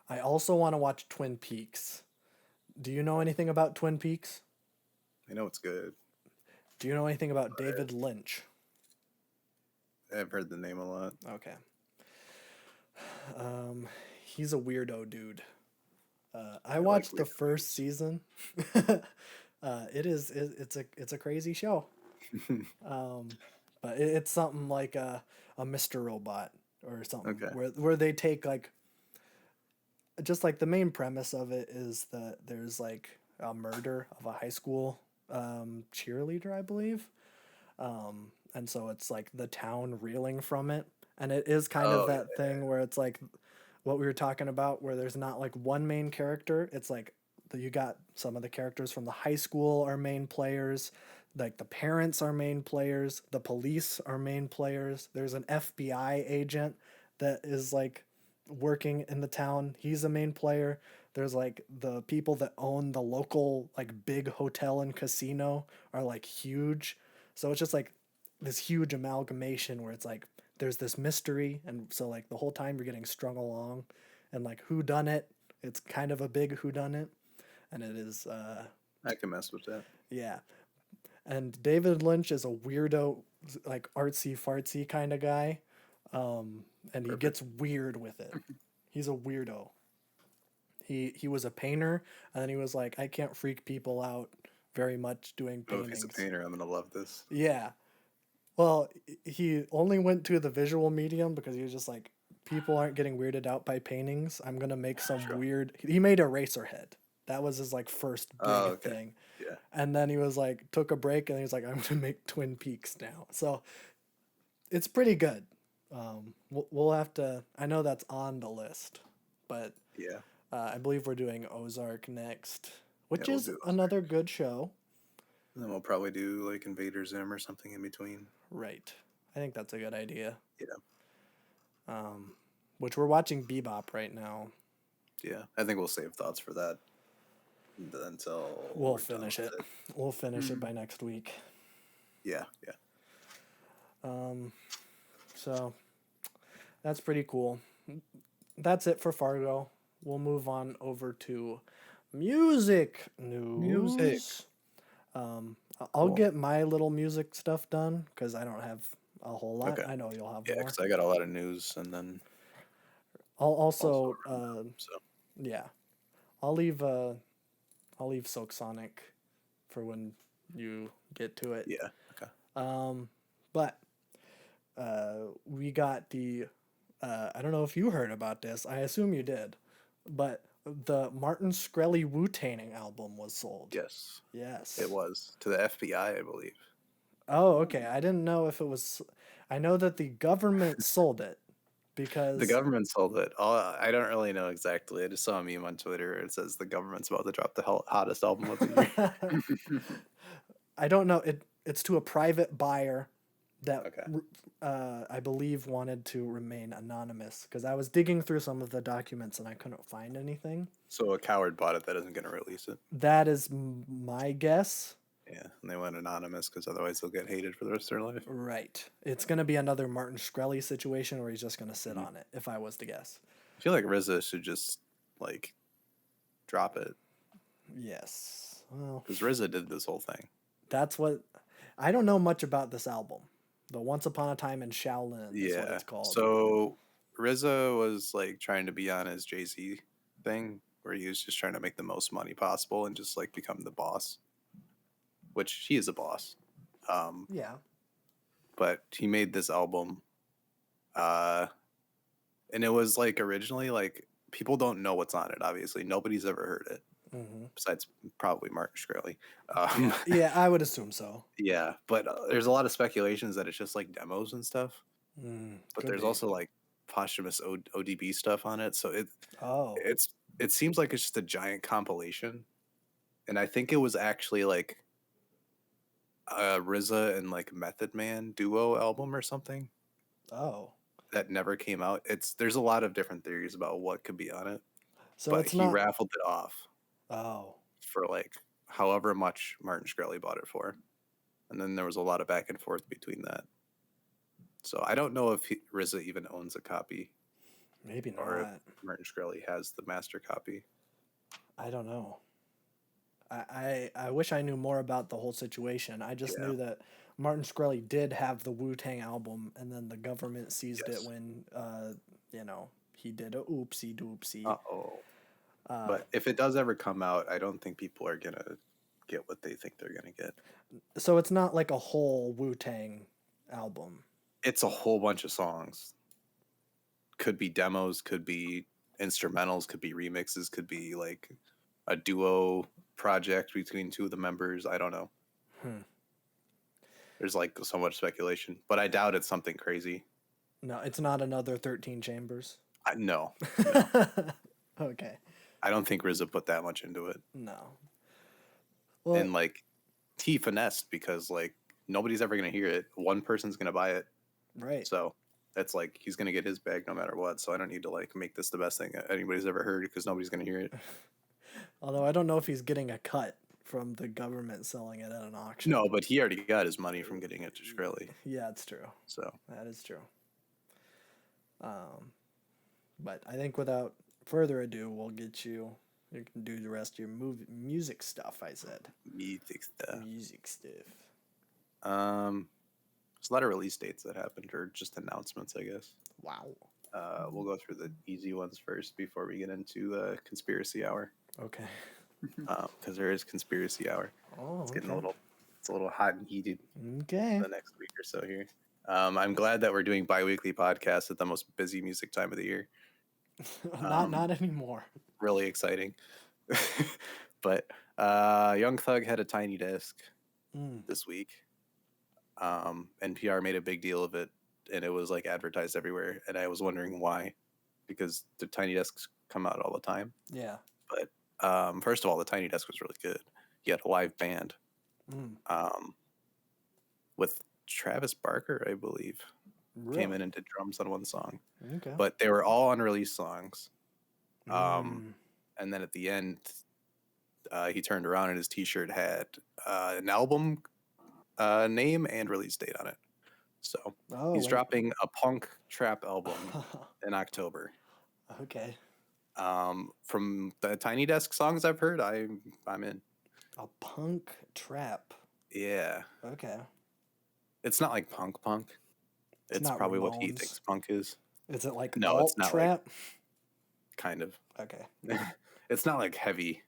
B: I also want to watch Twin Peaks. Do you know anything about Twin Peaks?
C: I know it's good.
B: Do you know anything about David Lynch?
C: I've heard the name a lot.
B: Okay. He's a weirdo dude. I watched the first season. It's a crazy show. But it's something like a Mr. Robot or something where they take like, just like the main premise of it is that there's like a murder of a high school cheerleader, I believe. And so it's like the town reeling from it. And it is kind of that thing where it's like what we were talking about, where there's not like one main character. It's like you got some of the characters from the high school are main players. Like the parents are main players. The police are main players. There's an FBI agent that is like working in the town. He's a main player. There's like the people that own the local like big hotel and casino are like huge. So it's just like this huge amalgamation where it's like there's this mystery, and so like the whole time you're getting strung along, and like who done it. It's kind of a big who done it, and it is.
C: I can mess with that.
B: Yeah, and David Lynch is a weirdo, like artsy fartsy kind of guy, and he gets weird with it. He's a weirdo. He was a painter, and then he was like, I can't freak people out very much doing
C: Oh, if
B: paintings.
C: he's a painter, I'm gonna love this.
B: Yeah. Well, he only went to the visual medium because he was just like, people aren't getting weirded out by paintings. I'm gonna make some weird. He made Eraserhead. That was his like first big
C: Oh, okay.
B: thing.
C: Yeah.
B: And then he was like, took a break, and he was like, I'm gonna make Twin Peaks now. So it's pretty good. We'll have to. I know that's on the list, but
C: Yeah.
B: I believe we're doing Ozark next, which
C: we'll
B: is
C: do
B: another good show.
C: And then we'll probably do like Invader Zim or something in between.
B: Right. I think that's a good idea.
C: Yeah.
B: Which we're watching Bebop right now.
C: Yeah. I think we'll save thoughts for that until
B: We'll
C: we're done
B: finish
C: with
B: it. We'll finish it by next week.
C: Yeah. Yeah.
B: So that's pretty cool. That's it for Fargo. We'll move on over to music news.
C: Music.
B: I'll get my little music stuff done because I don't have a whole lot.
C: Okay.
B: I know you'll have
C: Yeah,
B: more.
C: because I got a lot of news, and then
B: I'll also
C: so
B: yeah, I'll leave Silk Sonic for when you get to it.
C: yeah. Okay.
B: But we got the I don't know if you heard about this. I assume you did, but the Martin Shkreli Wu-Tang album was sold.
C: Yes,
B: Yes.
C: it was to the FBI, I believe.
B: Oh, okay. I didn't know if it was. I know that the government sold it because
C: The government sold it. I don't really know exactly. I just saw a meme on Twitter. It says the government's about to drop the hottest album of the year.
B: I don't know. It's to a private buyer that
C: Okay.
B: I believe wanted to remain anonymous because I was digging through some of the documents and I couldn't find anything.
C: So a coward bought it that isn't going to release it.
B: That is my guess.
C: Yeah, and they went anonymous because otherwise they'll get hated for the rest of their life.
B: Right. It's going to be another Martin Shkreli situation where he's just going to sit on it, if I was to guess.
C: I feel like RZA should just like drop it
B: Yes. Well,
C: because RZA did this whole thing.
B: that's what I don't know much about this album. The Once Upon a Time in Shaolin is what
C: Yeah.
B: it's called.
C: So RZA was like trying to be on his Jay-Z thing where he was just trying to make the most money possible and just like become the boss, which he is a boss.
B: Yeah.
C: But he made this album and it was like originally like people don't know what's on it. Obviously, nobody's ever heard it besides probably Martin Shkreli.
B: Yeah, I would assume so.
C: Yeah, but there's a lot of speculations that it's just like demos and stuff. But
B: Could
C: there's
B: be.
C: also like posthumous ODB stuff on it, so
B: Oh.
C: it seems like it's just a giant compilation. And I think it was actually like a RZA and like Method Man duo album or something
B: Oh.
C: that never came out. There's a lot of different theories about what could be on it,
B: So
C: but
B: it's
C: he
B: not.
C: raffled it off
B: Oh.
C: for like however much Martin Shkreli bought it for, and then there was a lot of back and forth between that. So I don't know if RZA even owns a copy
B: Maybe
C: or if
B: not.
C: Martin Shkreli has the master copy.
B: I don't know. I wish I knew more about the whole situation. I just
C: Yeah.
B: knew that Martin Shkreli did have the Wu-Tang album, and then the government seized it
C: Yes.
B: when, he did a oopsie doopsie.
C: Uh-oh. But if it does ever come out, I don't think people are going to get what they think they're going to get.
B: So it's not like a whole Wu-Tang album.
C: It's a whole bunch of songs. Could be demos, could be instrumentals, could be remixes, could be like a duo project between two of the members. I don't know. There's like so much speculation, but I doubt it's something crazy.
B: No, it's not another 13 Chambers.
C: No.
B: Okay.
C: I don't think RZA put that much into it.
B: No. Well,
C: And like he finessed because like nobody's ever going to hear it. One person's going to buy it.
B: right.
C: So that's like he's going to get his bag no matter what. So I don't need to like make this the best thing anybody's ever heard because nobody's going to hear it.
B: Although I don't know if he's getting a cut from the government selling it at an auction.
C: No, but he already got his money from getting it to Shkreli.
B: Yeah, it's true.
C: So
B: That is true. But I think without further ado, we'll get you. You can do the rest of your music stuff. I said
C: music stuff.
B: music stuff.
C: There's a lot of release dates that happened, or just announcements, I guess.
B: Wow.
C: We'll go through the easy ones first before we get into conspiracy hour,
B: Okay.
C: because there is conspiracy hour.
B: Oh,
C: It's getting a little hot and heated
B: Okay.
C: the next week or so here. I'm glad that we're doing bi-weekly podcasts at the most busy music time of the year.
B: Not anymore.
C: Really exciting. But Young Thug had a tiny desk this week. NPR made a big deal of it, and it was like advertised everywhere. And I was wondering why, because the tiny desks come out all the time.
B: Yeah.
C: But first of all, the tiny desk was really good. He had a live band with Travis Barker, I believe, came in and did drums on one song.
B: Okay.
C: But they were all unreleased songs. And then at the end, he turned around and his T-shirt had an album name and release date on it. So he's dropping a punk trap album in October.
B: Okay.
C: From the Tiny Desk songs I've heard, I'm in.
B: A punk trap.
C: Yeah.
B: Okay.
C: It's not like punk. It's
B: not
C: probably what he
B: Ramones.
C: thinks punk is.
B: Is it like
C: No,
B: alt
C: it's not
B: trap?
C: like, kind of.
B: Okay.
C: It's not like heavy.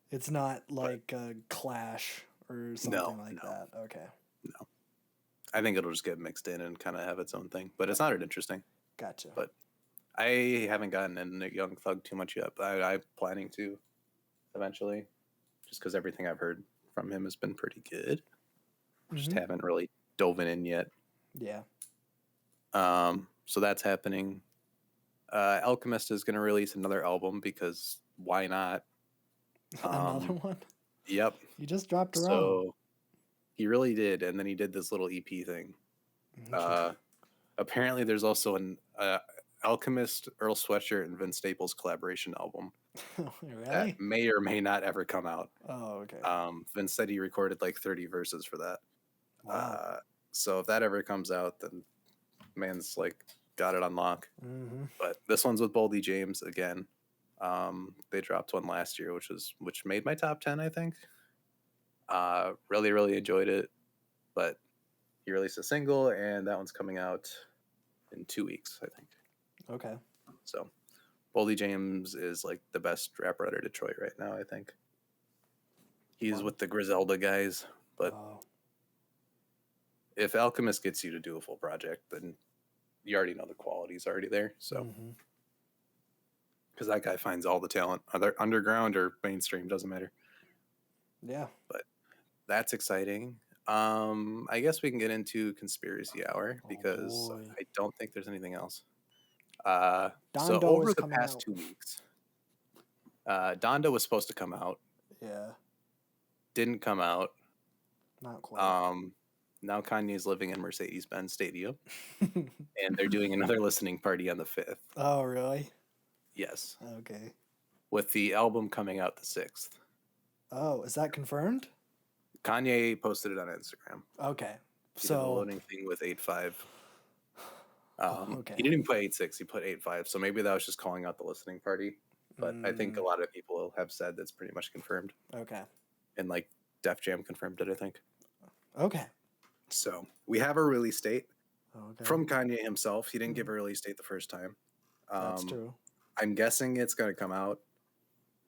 B: It's not like Clash or something like
C: no.
B: that. Okay.
C: No. I think it'll just get mixed in and kind of have its own thing. But it's not interesting.
B: Gotcha.
C: But I haven't gotten into Young Thug too much yet. I'm planning to eventually, just because everything I've heard from him has been pretty good. Just haven't really dove in yet.
B: Yeah.
C: So that's happening. Alchemist is going to release another album because why not?
B: Another one?
C: Yep.
B: He just dropped around.
C: So he really did, and then he did this little EP thing. Apparently, there's also an Alchemist, Earl Sweatshirt, and Vince Staples collaboration album
B: Really?
C: that may or may not ever come out.
B: Oh, okay.
C: Vince said he recorded like 30 verses for that.
B: Wow.
C: So if that ever comes out, then man's like got it on lock. But this one's with Boldy James again. They dropped one last year, which made my top 10, I think. Really enjoyed it, but he released a single, and that one's coming out in 2 weeks, I think.
B: Okay.
C: So Boldy James is like the best rapper out of Detroit right now, I think. He's with the Griselda guys, but if Alchemist gets you to do a full project, then you already know the quality's already there. So because that guy finds all the talent, either underground or mainstream, doesn't matter.
B: Yeah.
C: But that's exciting. I guess we can get into conspiracy hour because I don't think there's anything else. So over the past 2 weeks, Donda was supposed to come out.
B: Yeah.
C: Didn't come out.
B: Not quite.
C: Now Kanye's living in Mercedes-Benz Stadium, and they're doing another listening party on the 5th.
B: Oh, really?
C: Yes.
B: Okay.
C: With the album coming out the 6th.
B: Oh, is that confirmed?
C: Kanye posted it on Instagram.
B: Okay.
C: He did the loading thing with 8.5.
B: Okay.
C: He didn't even put 8.6. He put 8.5. So maybe that was just calling out the listening party. But I think a lot of people have said that's pretty much confirmed.
B: Okay.
C: And like Def Jam confirmed it, I think.
B: Okay.
C: So we have a release date from Kanye himself. He didn't give a release date the first time.
B: That's true.
C: I'm guessing it's going to come out.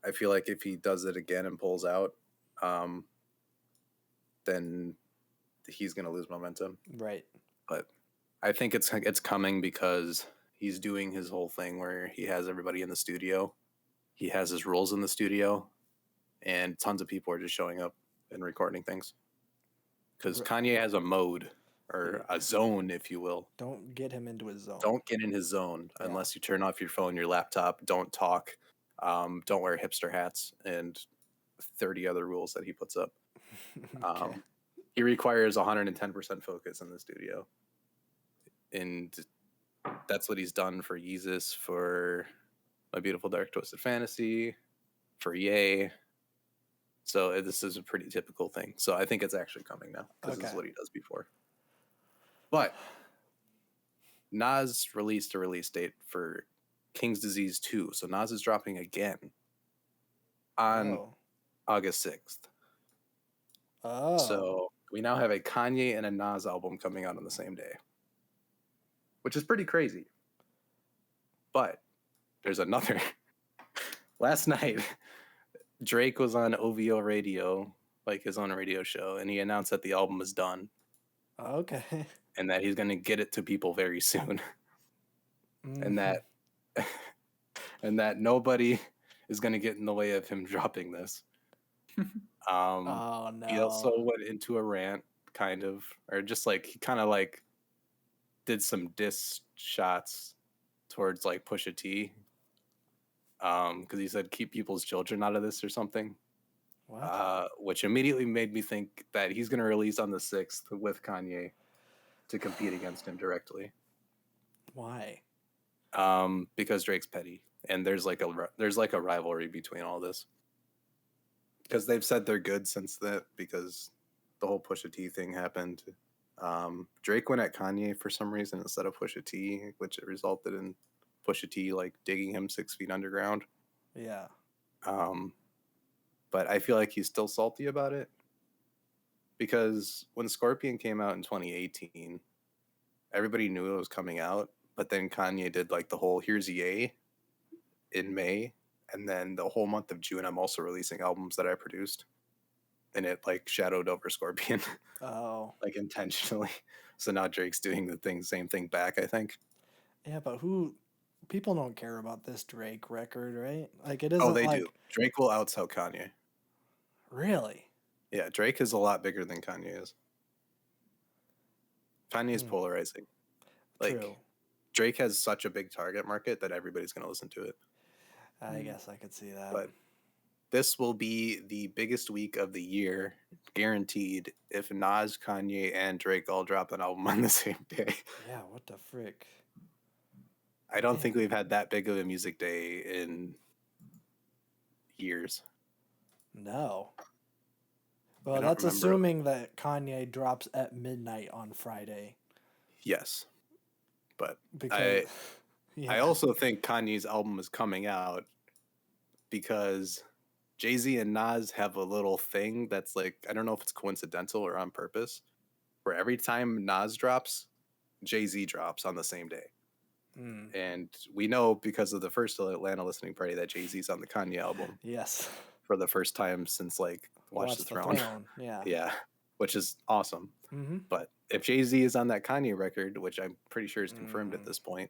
C: I feel like if he does it again and pulls out, then he's going to lose momentum.
B: Right.
C: But I think it's coming because he's doing his whole thing where he has everybody in the studio. He has his rules in the studio, and tons of people are just showing up and recording things. Because Kanye has a mode, or a zone, if you will.
B: Don't get him into his zone.
C: Don't get in his zone unless you turn off your phone, your laptop. Don't talk. Don't wear hipster hats, and 30 other rules that he puts up. He requires 110% focus in the studio. And that's what he's done for Yeezus, for My Beautiful Dark Twisted Fantasy, for Ye. So this is a pretty typical thing. So I think it's actually coming now because this is what he does before. But Nas released a release date for King's Disease 2. So Nas is dropping again on August 6th.
B: Oh.
C: So we now have a Kanye and a Nas album coming out on the same day, which is pretty crazy. But there's another. Last night, Drake was on OVO Radio, like his own radio show, and he announced that the album is done
B: Okay.
C: and that he's going to get it to people very soon, and that and that nobody is going to get in the way of him dropping this.
B: Oh no.
C: He also went into a rant, kind of, or just like he kind of like did some diss shots towards like Pusha T, because he said keep people's children out of this or something.
B: What?
C: Which immediately made me think that he's going to release on the 6th with Kanye to compete against him directly.
B: Why?
C: Because Drake's petty, and there's like a rivalry between all this. Because they've said they're good since that, because the whole Pusha T thing happened. Drake went at Kanye for some reason instead of Pusha T, which resulted in Pusha T like digging him 6 feet underground.
B: Yeah.
C: But I feel like he's still salty about it, because when Scorpion came out in 2018, everybody knew it was coming out, but then Kanye did like the whole "Here's Ye" in May, and then the whole month of June I'm also releasing albums that I produced, and it like shadowed over Scorpion.
B: Oh.
C: Like intentionally. So now Drake's doing the same thing back, I think.
B: Yeah, but people don't care about this Drake record, right? Like it isn't
C: Oh, they
B: like
C: do. Drake will outsell Kanye.
B: Really?
C: Yeah, Drake is a lot bigger than Kanye is. Kanye is polarizing. Like,
B: True.
C: Drake has such a big target market that everybody's going to listen to it.
B: I guess I could see that.
C: But this will be the biggest week of the year, guaranteed, if Nas, Kanye, and Drake all drop an album on the same day.
B: Yeah, what the frick?
C: I don't think we've had that big of a music day in years.
B: No. Well,
C: don't
B: that's
C: remember.
B: assuming that Kanye drops at midnight on Friday.
C: Yes. But
B: Because
C: I also think Kanye's album is coming out because Jay-Z and Nas have a little thing that's like, I don't know if it's coincidental or on purpose, where every time Nas drops, Jay-Z drops on the same day. And we know because of the first Atlanta listening party that Jay-Z's on the Kanye album.
B: Yes.
C: For the first time since like Watch the Throne.
B: Yeah.
C: Yeah. Which is awesome.
B: Mm-hmm.
C: But if Jay-Z is on that Kanye record, which I'm pretty sure is confirmed at this point,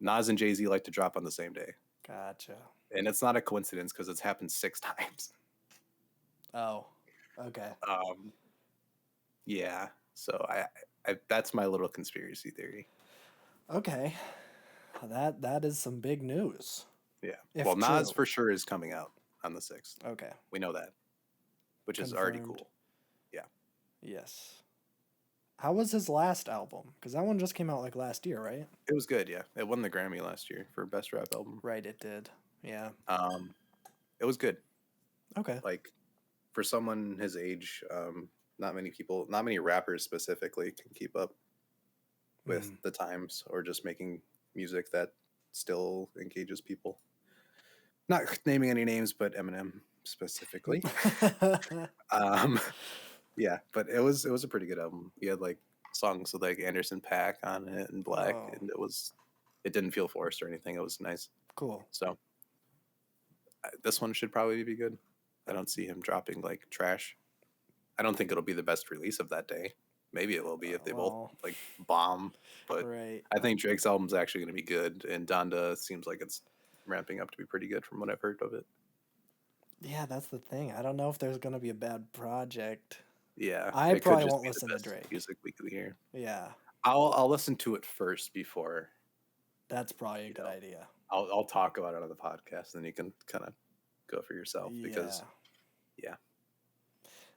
C: Nas and Jay-Z like to drop on the same day.
B: Gotcha.
C: And it's not a coincidence because it's happened 6 times.
B: Oh, okay.
C: Yeah. So I that's my little conspiracy theory.
B: Okay. That is some big news.
C: Yeah.
B: If
C: well, Nas
B: true.
C: for sure is coming out on the 6th.
B: Okay.
C: We know that. Which is already
B: Confirmed.
C: cool. Yeah.
B: Yes. How was his last album? Because that one just came out like last year, right?
C: It was good, yeah. It won the Grammy last year for Best Rap Album.
B: Right, it did. Yeah.
C: It was good.
B: Okay.
C: Like, for someone his age, not many rappers specifically can keep up with the times or just making music that still engages people. Not naming any names, but Eminem specifically. Yeah, but it was a pretty good album. He had like songs with like Anderson .Paak on it and Black, and it didn't feel forced or anything. It was nice.
B: Cool.
C: So this one should probably be good. I don't see him dropping like trash. I don't think it'll be the best release of that day. Maybe it will be if they both like bomb. But
B: Right.
C: I think Drake's album's actually going to be good, and Donda seems like it's ramping up to be pretty good from what I've heard of it.
B: Yeah, that's the thing. I don't know if there's gonna be a bad project.
C: Yeah,
B: I
C: it could
B: probably
C: just
B: won't
C: be the
B: listen to
C: best
B: Drake.
C: music week of the year.
B: Yeah,
C: I'll listen to it first before
B: that's probably a good idea.
C: I'll talk about it on the podcast, and then you can kind of go for yourself because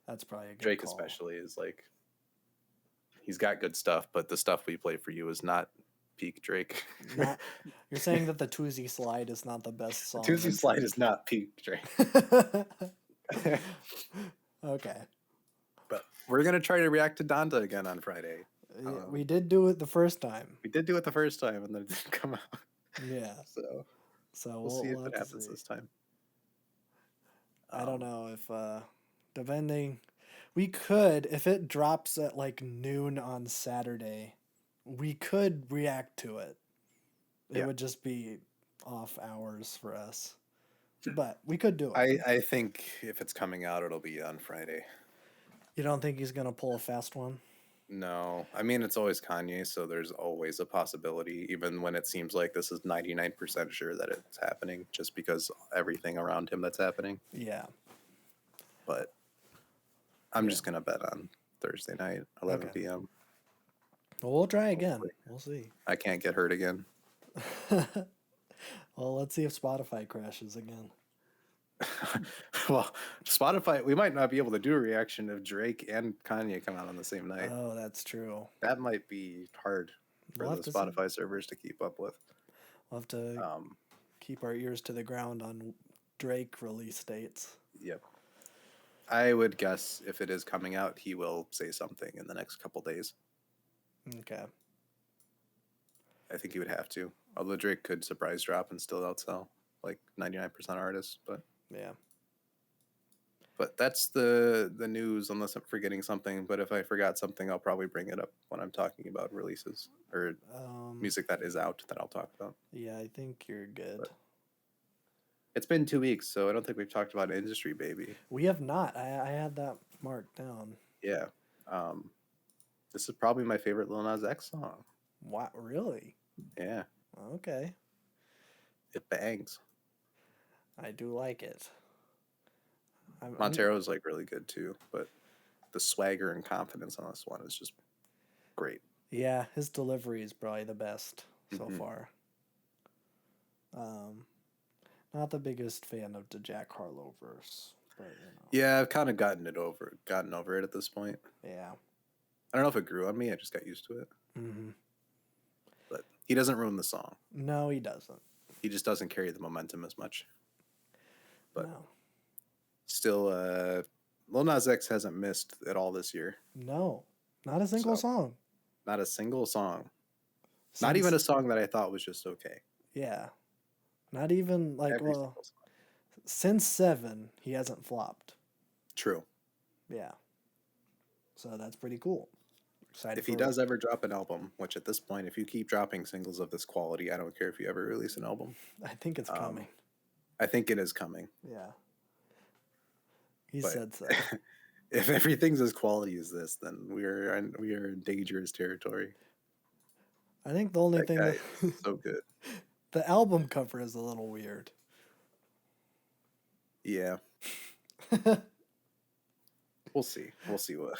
B: that's probably a good
C: Drake
B: call.
C: especially is like he's got good stuff, but the stuff we play for you is not peak Drake.
B: You're saying that the Toozy Slide is not the best song.
C: Toozy Slide is not peak Drake.
B: Okay.
C: But we're gonna try to react to Donda again on Friday.
B: We did do it the first time.
C: We did do it the first time, and then it didn't come out.
B: Yeah.
C: So we'll see if it happens this time.
B: I don't know if depending, we could, if it drops at like noon on Saturday, we could react to it. It
C: Yeah.
B: would just be off hours for us. But we could do it.
C: I think if it's coming out, it'll be on Friday.
B: You don't think he's gonna pull a fast one?
C: No, I mean, it's always Kanye, so there's always a possibility, even when it seems like this is 99% sure that it's happening, just because everything around him that's happening.
B: Yeah.
C: But I'm
B: Yeah.
C: just going to bet on Thursday night, 11
B: Okay.
C: p.m.
B: Well, we'll try again.
C: Hopefully.
B: We'll see.
C: I can't get hurt again.
B: Well, let's see if Spotify crashes again.
C: Well, Spotify, we might not be able to do a reaction if Drake and Kanye come out on the same night.
B: Oh, that's true.
C: That might be hard for
B: We'll
C: the
B: have to see.
C: Spotify servers to keep up with.
B: We'll have to keep our ears to the ground on Drake release dates.
C: Yep. I would guess if it is coming out, he will say something in the next couple days.
B: Okay.
C: I think he would have to. Although Drake could surprise drop and still outsell like 99% artists, but
B: Yeah.
C: that's the news, unless I'm forgetting something. But if I forgot something, I'll probably bring it up when I'm talking about releases or music that is out that I'll talk about.
B: Yeah, I think you're good.
C: But it's been 2 weeks, so I don't think we've talked about Industry Baby.
B: We have not. I had that marked down.
C: Yeah. This is probably my favorite Lil Nas X song.
B: What? Really?
C: Yeah.
B: Okay.
C: It bangs.
B: I do like it.
C: Montero's like really good too, but the swagger and confidence on this one is just great.
B: Yeah, his delivery is probably the best so
C: Mhm.
B: far. Not the biggest fan of the Jack Harlow verse, but
C: Yeah, I've kind of gotten over it at this point.
B: Yeah.
C: I don't know if it grew on me. I just got used to it.
B: Mm-hmm.
C: But he doesn't ruin the song.
B: No, he doesn't.
C: He just doesn't carry the momentum as much. But
B: no.
C: Still, Lil Nas X hasn't missed at all this year.
B: No. Not a single song.
C: Not a single song. Not even a song that I thought was just okay.
B: Yeah. Not even like,
C: Every single song.
B: Since 7, he hasn't flopped.
C: True.
B: Yeah. So that's pretty cool. Excited
C: If he does ever drop an album, which at this point, if you keep dropping singles of this quality, I don't care if you ever release an album.
B: I think it's coming.
C: I think it is coming.
B: Yeah. He
C: But
B: said so.
C: If everything's as quality as this, then we are in dangerous territory.
B: I think the only
C: That
B: thing
C: guy
B: that
C: is so good.
B: the album cover is a little weird.
C: Yeah. We'll see. We'll see what.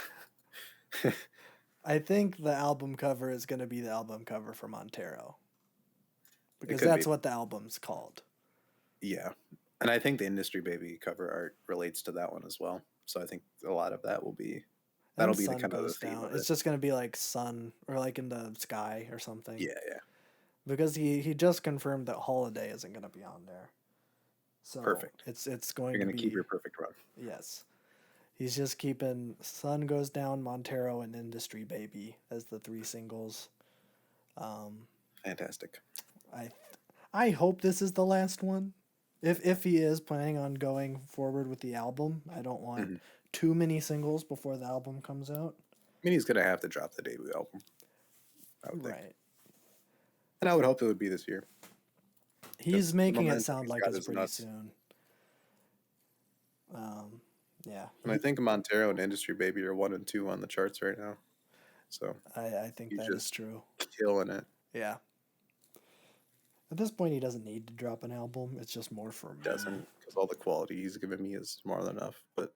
B: I think the album cover is going to be the album cover for Montero. Because
C: could
B: that's
C: be.
B: what the album's called.
C: Yeah. And I think the Industry Baby cover art relates to that one as well. So I think a lot of that will be that'll be the
B: sun
C: kind of the
B: goes
C: theme
B: down.
C: of
B: It's
C: it.
B: just going to be like sun or like in the sky or something.
C: Yeah, yeah.
B: Because he just confirmed that Holiday isn't going to be on there. So
C: Perfect.
B: It's going
C: You're
B: to
C: going
B: be
C: to keep your perfect run.
B: Yes. He's just keeping Sun Goes Down, Montero, and Industry Baby as the 3 singles.
C: Fantastic.
B: I hope this is the last one. If he is planning on going forward with the album, I don't want too many singles before the album comes out.
C: I mean, he's going to have to drop the debut album. I would think.
B: Right.
C: And I would hope it would be this year.
B: He's making it
C: momentum
B: sound
C: he's
B: like
C: got
B: it's
C: is
B: pretty
C: nuts.
B: soon. Yeah.
C: And I think Montero and Industry Baby are 1 and 2 on the charts right now. So
B: I think
C: he's
B: that is
C: just
B: true.
C: killing it.
B: Yeah. At this point, he doesn't need to drop an album. It's just more for me.
C: Doesn't, because all the quality he's given me is more than enough. But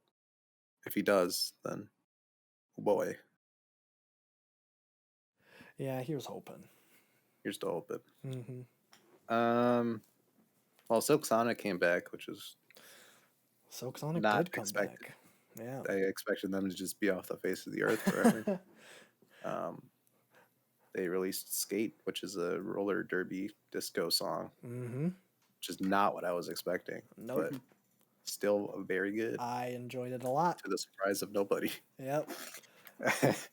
C: if he does, then oh boy,
B: Yeah, here's hoping.
C: here's to hope it.
B: Mm-hmm.
C: Well, Silk Sonic came back, which is
B: Silk Sonic
C: not
B: did come
C: expected.
B: back. Yeah.
C: I expected them to just be off the face of the earth forever. They released Skate, which is a roller derby disco song,
B: Mm-hmm.
C: which is not what I was expecting.
B: Nope.
C: But still very good,
B: I enjoyed it a lot.
C: to the surprise of nobody.
B: Yep.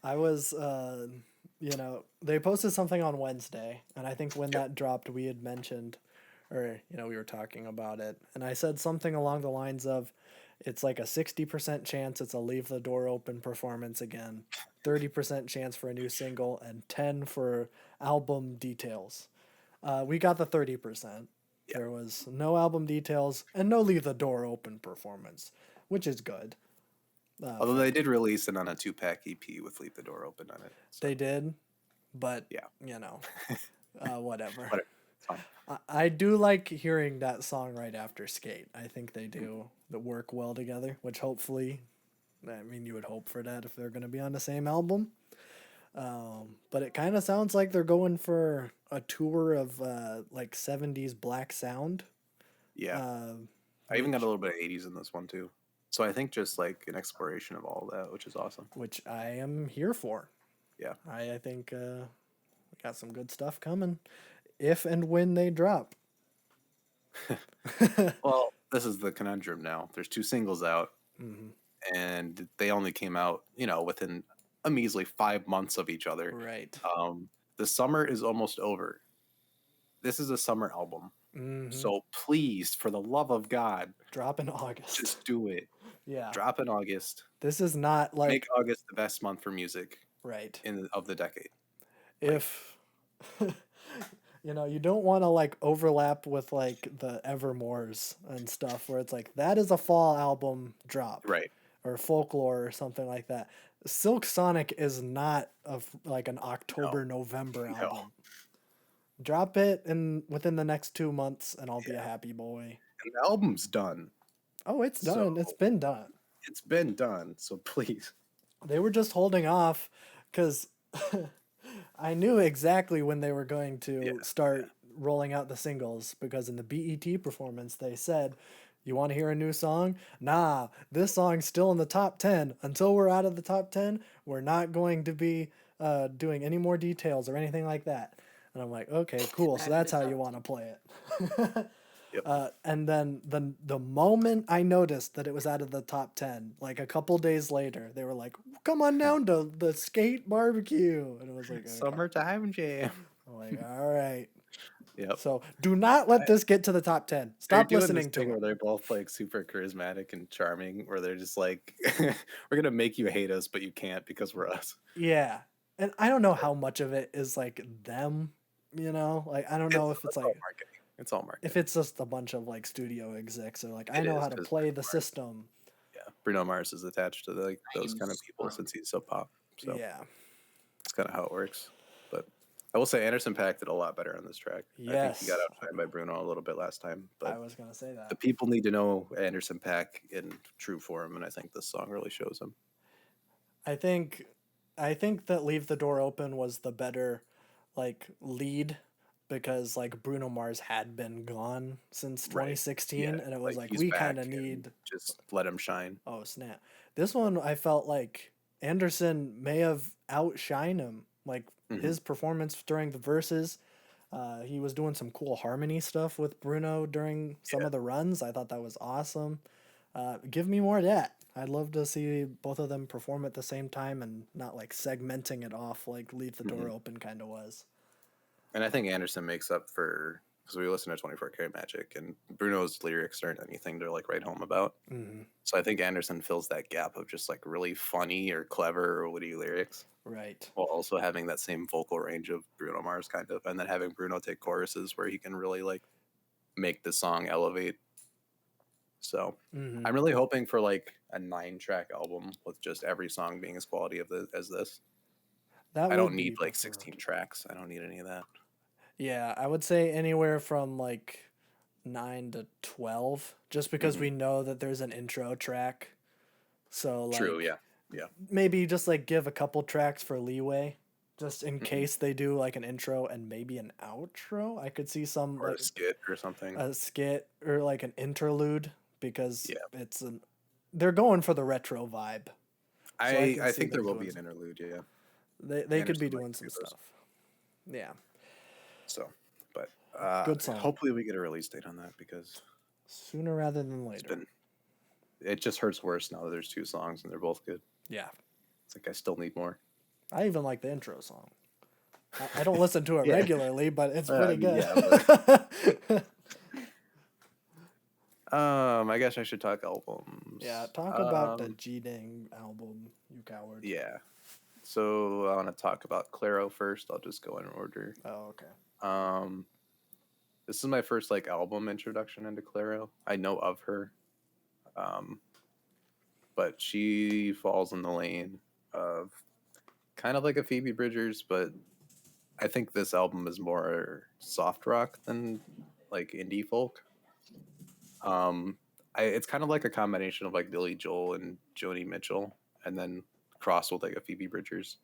B: I was, they posted something on Wednesday, and I think when that dropped, we had mentioned, or, we were talking about it, and I said something along the lines of, it's like a 60% chance it's a Leave the Door Open performance again, 30% chance for a new single, and 10 for album details. We got the 30%.
C: Yeah.
B: There was no album details and no Leave the Door Open performance, which is good.
C: Although they did release it on a 2-pack EP with Leave the Door Open on it. So.
B: They did, but
C: Yeah.
B: whatever.
C: Whatever. It's fine.
B: I do like hearing that song right after Skate. I think they do the work well together, which hopefully, I mean, you would hope for that if they're going to be on the same album. But it kind of sounds like they're going for a tour of like 70s black sound.
C: Yeah. I even got a little bit of 80s in this one too. So I think just like an exploration of all of that, which is awesome.
B: Which I am here for.
C: Yeah.
B: I think we got some good stuff coming if and when they drop.
C: Well, this is the conundrum now. There's 2 singles out, and they only came out, within a measly 5 months of each other.
B: Right.
C: The summer is almost over. This is a summer album. So please, for the love of God,
B: drop in August.
C: Just do it.
B: Yeah.
C: Drop in August.
B: This is not like
C: make August the best month for music.
B: Right.
C: Of the decade.
B: If you don't want to like overlap with like the Evermores and stuff where it's like that is a fall album drop.
C: Right.
B: Or Folklore or something like that. Silk Sonic is not like an October, November album. Drop it within the next 2 months and I'll be a happy boy.
C: And the album's done.
B: Oh, it's done. It's been done.
C: It's been done. So please.
B: They were just holding off because I knew exactly when they were going to start rolling out the singles because in the BET performance they said, you want to hear a new song? Nah, this song's still in the top 10. Until we're out of the top 10, we're not going to be doing any more details or anything like that. And I'm like, okay, cool. So that's how you want to play it.
C: Yep.
B: And then the moment I noticed that it was out of the top 10, like a couple days later, they were like, come on down to the Skate Barbecue. And it was like, okay.
C: Summertime Jam.
B: I'm like, all right.
C: Yep.
B: So do not let this get to the top 10. Stop listening to
C: it. Where they're both like super charismatic and charming, where they're just like, we're going to make you hate us, but you can't because we're us.
B: Yeah. And I don't know how much of it is like them, like, I don't know if it's like,
C: marketing. It's all marketing.
B: If it's just a bunch of like studio execs or like, I know how to play the system.
C: Yeah. Bruno Mars is attached to like those kind of people since he's so pop. So
B: yeah,
C: that's kind of how it works. But I will say Anderson .Paak did a lot better on this track.
B: Yes.
C: I think he got outshined by Bruno a little bit last time. But
B: I was going to say that.
C: The people need to know Anderson .Paak in true form, and I think this song really shows him.
B: I think that Leave the Door Open was the better like lead because like Bruno Mars had been gone since 2016 and it was like we kind of need
C: just let him shine.
B: Oh snap. This one I felt like Anderson may have outshined him. Like his performance during the verses, he was doing some cool harmony stuff with Bruno during some of the runs. I thought that was awesome. Give me more of that. I'd love to see both of them perform at the same time and not like segmenting it off like Leave the Door Open kind of was.
C: And I think Anderson makes up for, because we listen to 24 Karat Magic and Bruno's lyrics aren't anything to like write home about. So I think Anderson fills that gap of just like really funny or clever or witty lyrics.
B: Right.
C: While also having that same vocal range of Bruno Mars kind of, and then having Bruno take choruses where he can really like make the song elevate. So I'm really hoping for like a 9-track album with just every song being as quality as this. I don't need like 16 tracks. I don't need any of that.
B: Yeah, I would say anywhere from like 9 to 12, just because we know that there's an intro track. So like,
C: true, yeah.
B: Maybe just like give a couple tracks for leeway, just in case they do like an intro and maybe an outro. I could see some
C: or
B: like,
C: a skit or something.
B: A skit or like an interlude because they're going for the retro vibe. So
C: I think there will be an interlude. Yeah.
B: They could be doing some stuff. Yeah.
C: So, but
B: good song.
C: Hopefully we get a release date on that because
B: sooner rather than later.
C: It just hurts worse now that there's 2 songs and they're both good.
B: Yeah.
C: It's like I still need more.
B: I even like the intro song. I don't listen to it regularly, but it's pretty good.
C: Yeah, I guess I should talk albums.
B: Yeah, talk about the G-Dang album, you coward.
C: Yeah. So I want to talk about Claro first. I'll just go in order.
B: Oh, okay.
C: This is my first like album introduction into Clairo. I know of her, but she falls in the lane of kind of like a Phoebe Bridgers, but I think this album is more soft rock than like indie folk. It's kind of like a combination of like Billy Joel and Joni Mitchell, and then crossed with like a Phoebe Bridgers.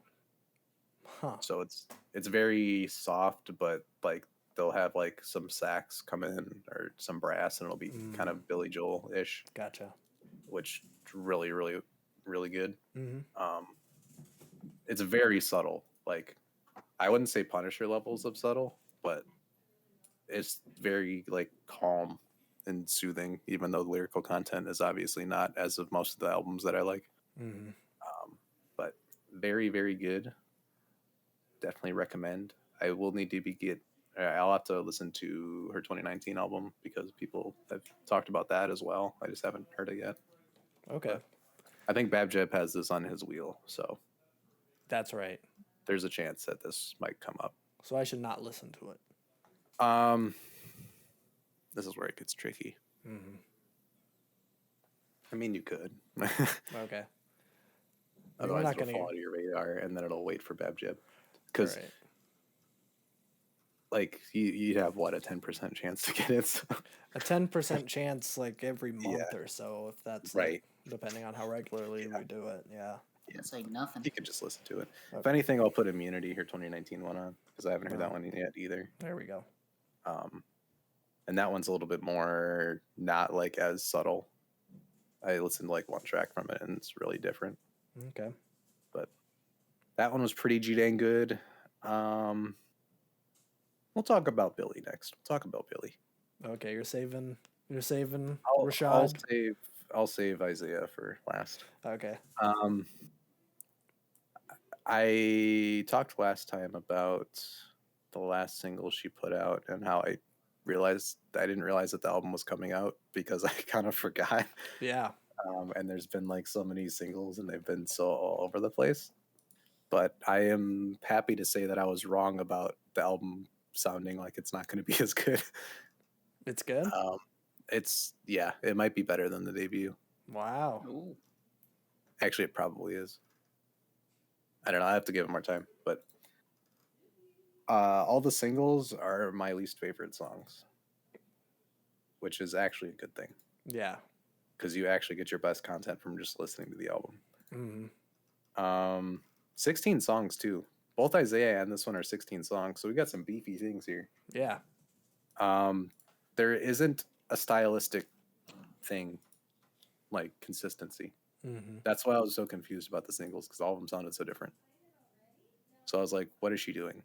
B: Huh.
C: So it's very soft, but like they'll have like some sax come in or some brass, and it'll be kind of Billy Joel ish,
B: Gotcha.
C: which is really really really good.
B: Mm-hmm.
C: It's very subtle. Like I wouldn't say Punisher levels of subtle, but it's very like calm and soothing, even though the lyrical content is obviously not as of most of the albums that I like.
B: Mm-hmm.
C: But very, very good. Definitely recommend. I will need to I'll have to listen to her 2019 album because people have talked about that as well. I just haven't heard it yet.
B: Okay.
C: But I think Babjeb has this on his wheel, so
B: That's right.
C: there's a chance that this might come up.
B: So I should not listen to it.
C: This is where it gets tricky.
B: Mm-hmm.
C: I mean, you could.
B: Okay.
C: Otherwise, it'll fall out of your radar, and then it'll wait for Babjeb. Because,
B: Right.
C: like, you'd have, what, a 10% chance to get it? So.
B: A 10% chance, like, every month or so, if that's, like,
C: right.
B: depending on how regularly we do it, yeah.
D: It's like nothing.
C: You could just listen to it.
B: Okay.
C: If anything, I'll put Immunity, her 2019 one on, because I haven't heard that one yet either.
B: There we go.
C: And that one's a little bit more not, like, as subtle. I listened to, like, one track from it, and it's really different.
B: Okay.
C: But that one was pretty G-dang good. We'll talk about Billy next. We'll talk about Billy.
B: Okay, you're saving Rashad?
C: I'll save Isaiah for last.
B: Okay.
C: I talked last time about the last single she put out and how I didn't realize that the album was coming out because I kind of forgot.
B: Yeah.
C: And there's been like so many singles and they've been so all over the place. But I am happy to say that I was wrong about the album sounding like it's not going to be as good.
B: It's good?
C: It might be better than the debut.
B: Wow.
D: Ooh.
C: Actually, it probably is. I don't know. I have to give it more time. But all the singles are my least favorite songs, which is actually a good thing.
B: Yeah.
C: Because you actually get your best content from just listening to the album.
B: Mm-hmm.
C: 16 songs, too. Both Isaiah and this one are 16 songs, so we got some beefy things here.
B: Yeah.
C: There isn't a stylistic thing like consistency.
B: Mm-hmm.
C: That's why I was so confused about the singles, because all of them sounded so different. So I was like, what is she doing?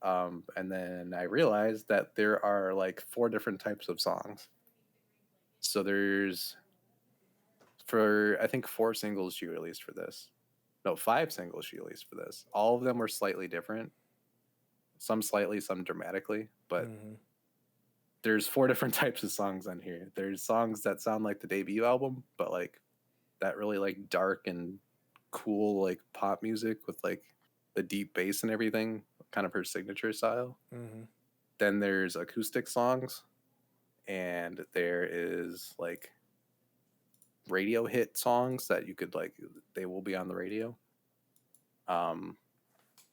C: And then I realized that there are like 4 different types of songs. So there's, I think 4 singles she released for this. No, 5 singles she released for this. All of them were slightly different. Some slightly, some dramatically. But there's 4 different types of songs on here. There's songs that sound like the debut album, but like that really like dark and cool like pop music with like the deep bass and everything, kind of her signature style.
B: Mm-hmm.
C: Then there's acoustic songs, and there is like radio hit songs that you could like, they will be on the radio. And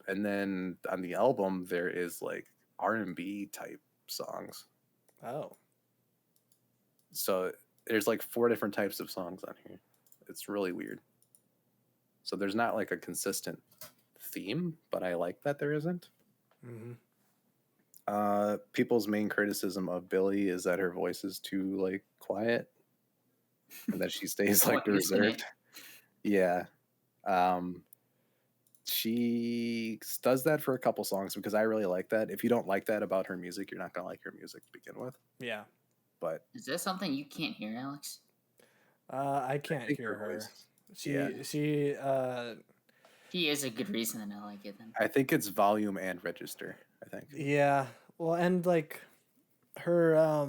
C: then on the album there is like R&B type songs.
B: Oh.
C: So there's like 4 different types of songs on here. It's really weird. So there's not like a consistent theme, but I like that there isn't.
B: Mm-hmm.
C: People's main criticism of Billy is that her voice is too like quiet and that she stays like reserved. Yeah. She does that for a couple songs because I really like that. If you don't like that about her music, you're not going to like her music to begin with.
B: Yeah.
C: But
D: is that something you can't hear, Alex?
B: I can't hear her. She
D: he is a good reason that I like it then.
C: I think it's volume and register, I think.
B: Yeah. Well, and like her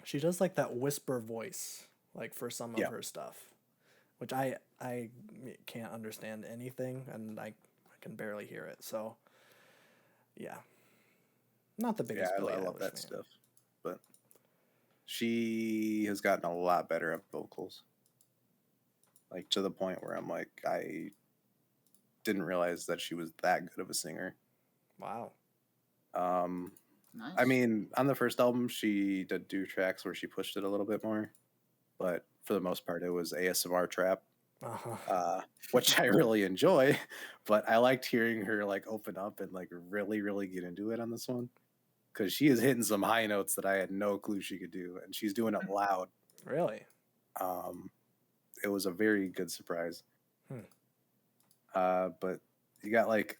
B: she does like that whisper voice like for some of her stuff, which I can't understand anything and I can barely hear it. So yeah. Not the biggest
C: I
B: Billie
C: love
B: Eilish
C: that
B: fan.
C: stuff. But she has gotten a lot better at vocals. Like to the point where I'm like, I didn't realize that she was that good of a singer.
B: Wow.
D: Nice.
C: I mean, on the first album, she did do tracks where she pushed it a little bit more, but for the most part, it was ASMR trap, which I really enjoy. But I liked hearing her like open up and like really, really get into it on this one because she is hitting some high notes that I had no clue she could do, and she's doing it loud.
B: Really?
C: It was a very good surprise.
B: Hmm.
C: But you got like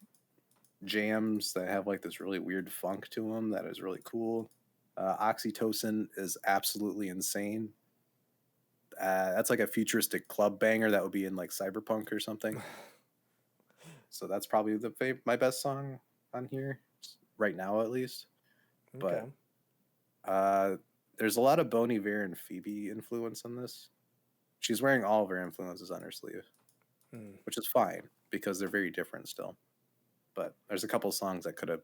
C: jams that have like this really weird funk to them that is really cool. Oxytocin is absolutely insane. That's like a futuristic club banger that would be in like Cyberpunk or something. So that's probably my best song on here right now, at least.
B: Okay.
C: But there's a lot of Bon Iver and Phoebe influence on this. She's wearing all of her influences on her sleeve, which is fine because they're very different still. But there's a couple songs that could have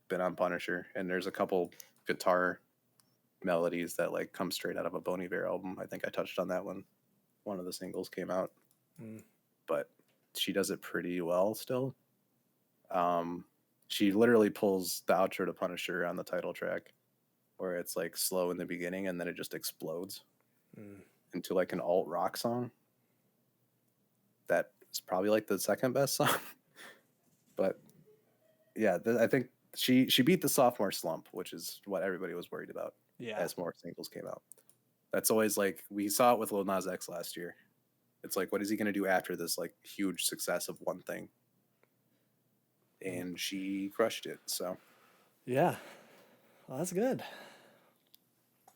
C: been on Punisher, and there's a couple guitar melodies that like come straight out of a Bon Iver album. I think I touched on that when one of the singles came out. But she does it pretty well still. She literally pulls the outro to Punisher on the title track, where it's like slow in the beginning and then it just explodes into like an alt rock song. That is probably like the second best song. But yeah, I think she beat the sophomore slump, which is what everybody was worried about.
B: Yeah.
C: As more singles came out. That's always like, we saw it with Lil Nas X last year. It's like, what is he going to do after this like huge success of one thing? And she crushed it. So
B: Yeah. Well, that's good.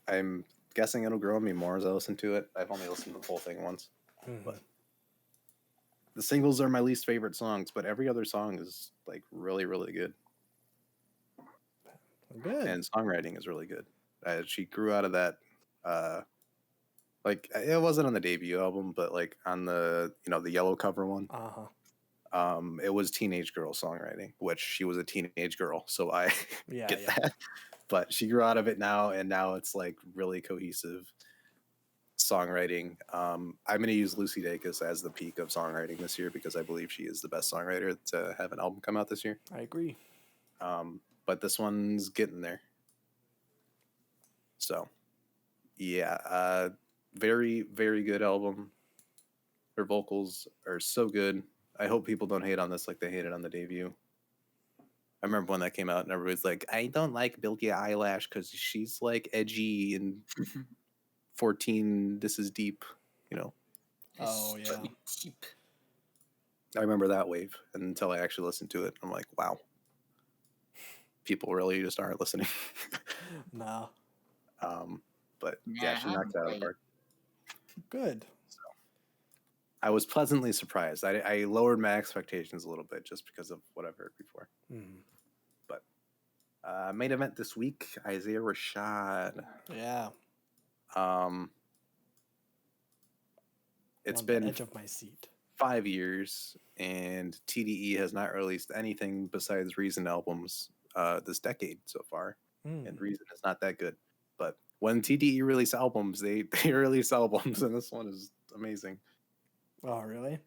C: I'm guessing it'll grow on me more as I listen to it. I've only listened to the whole thing once. But the singles are my least favorite songs, but every other song is like really, really good.
B: Good.
C: And songwriting is really good. She grew out of that. Like it wasn't on the debut album, but like on the the yellow cover one. It was teenage girl songwriting, which she was a teenage girl, so I get that. But she grew out of it now, and now it's like really cohesive songwriting. I'm going to use Lucy Dacus as the peak of songwriting this year because I believe she is the best songwriter to have an album come out this year.
B: I agree.
C: But this one's getting there. So, yeah, very, very good album. Her vocals are so good. I hope people don't hate on this like they hated on the debut. I remember when that came out and everybody's like, I don't like Billie Eilish because she's like edgy and 14, this is deep,
B: Oh, yeah.
D: Deep.
C: I remember that wave until I actually listened to it. I'm like, wow. People really just aren't listening.
B: No.
C: But yeah, she knocked it out of the park.
B: Good.
C: So I was pleasantly surprised. I lowered my expectations a little bit just because of what I've heard before. But main event this week, Isaiah Rashad.
B: Yeah.
C: It's
B: on
C: been
B: the edge of my seat.
C: 5 years, and TDE has not released anything besides Reason albums this decade so far. And Reason is not that good. But when TDE release albums, they release albums, and this one is amazing.
B: Oh, really?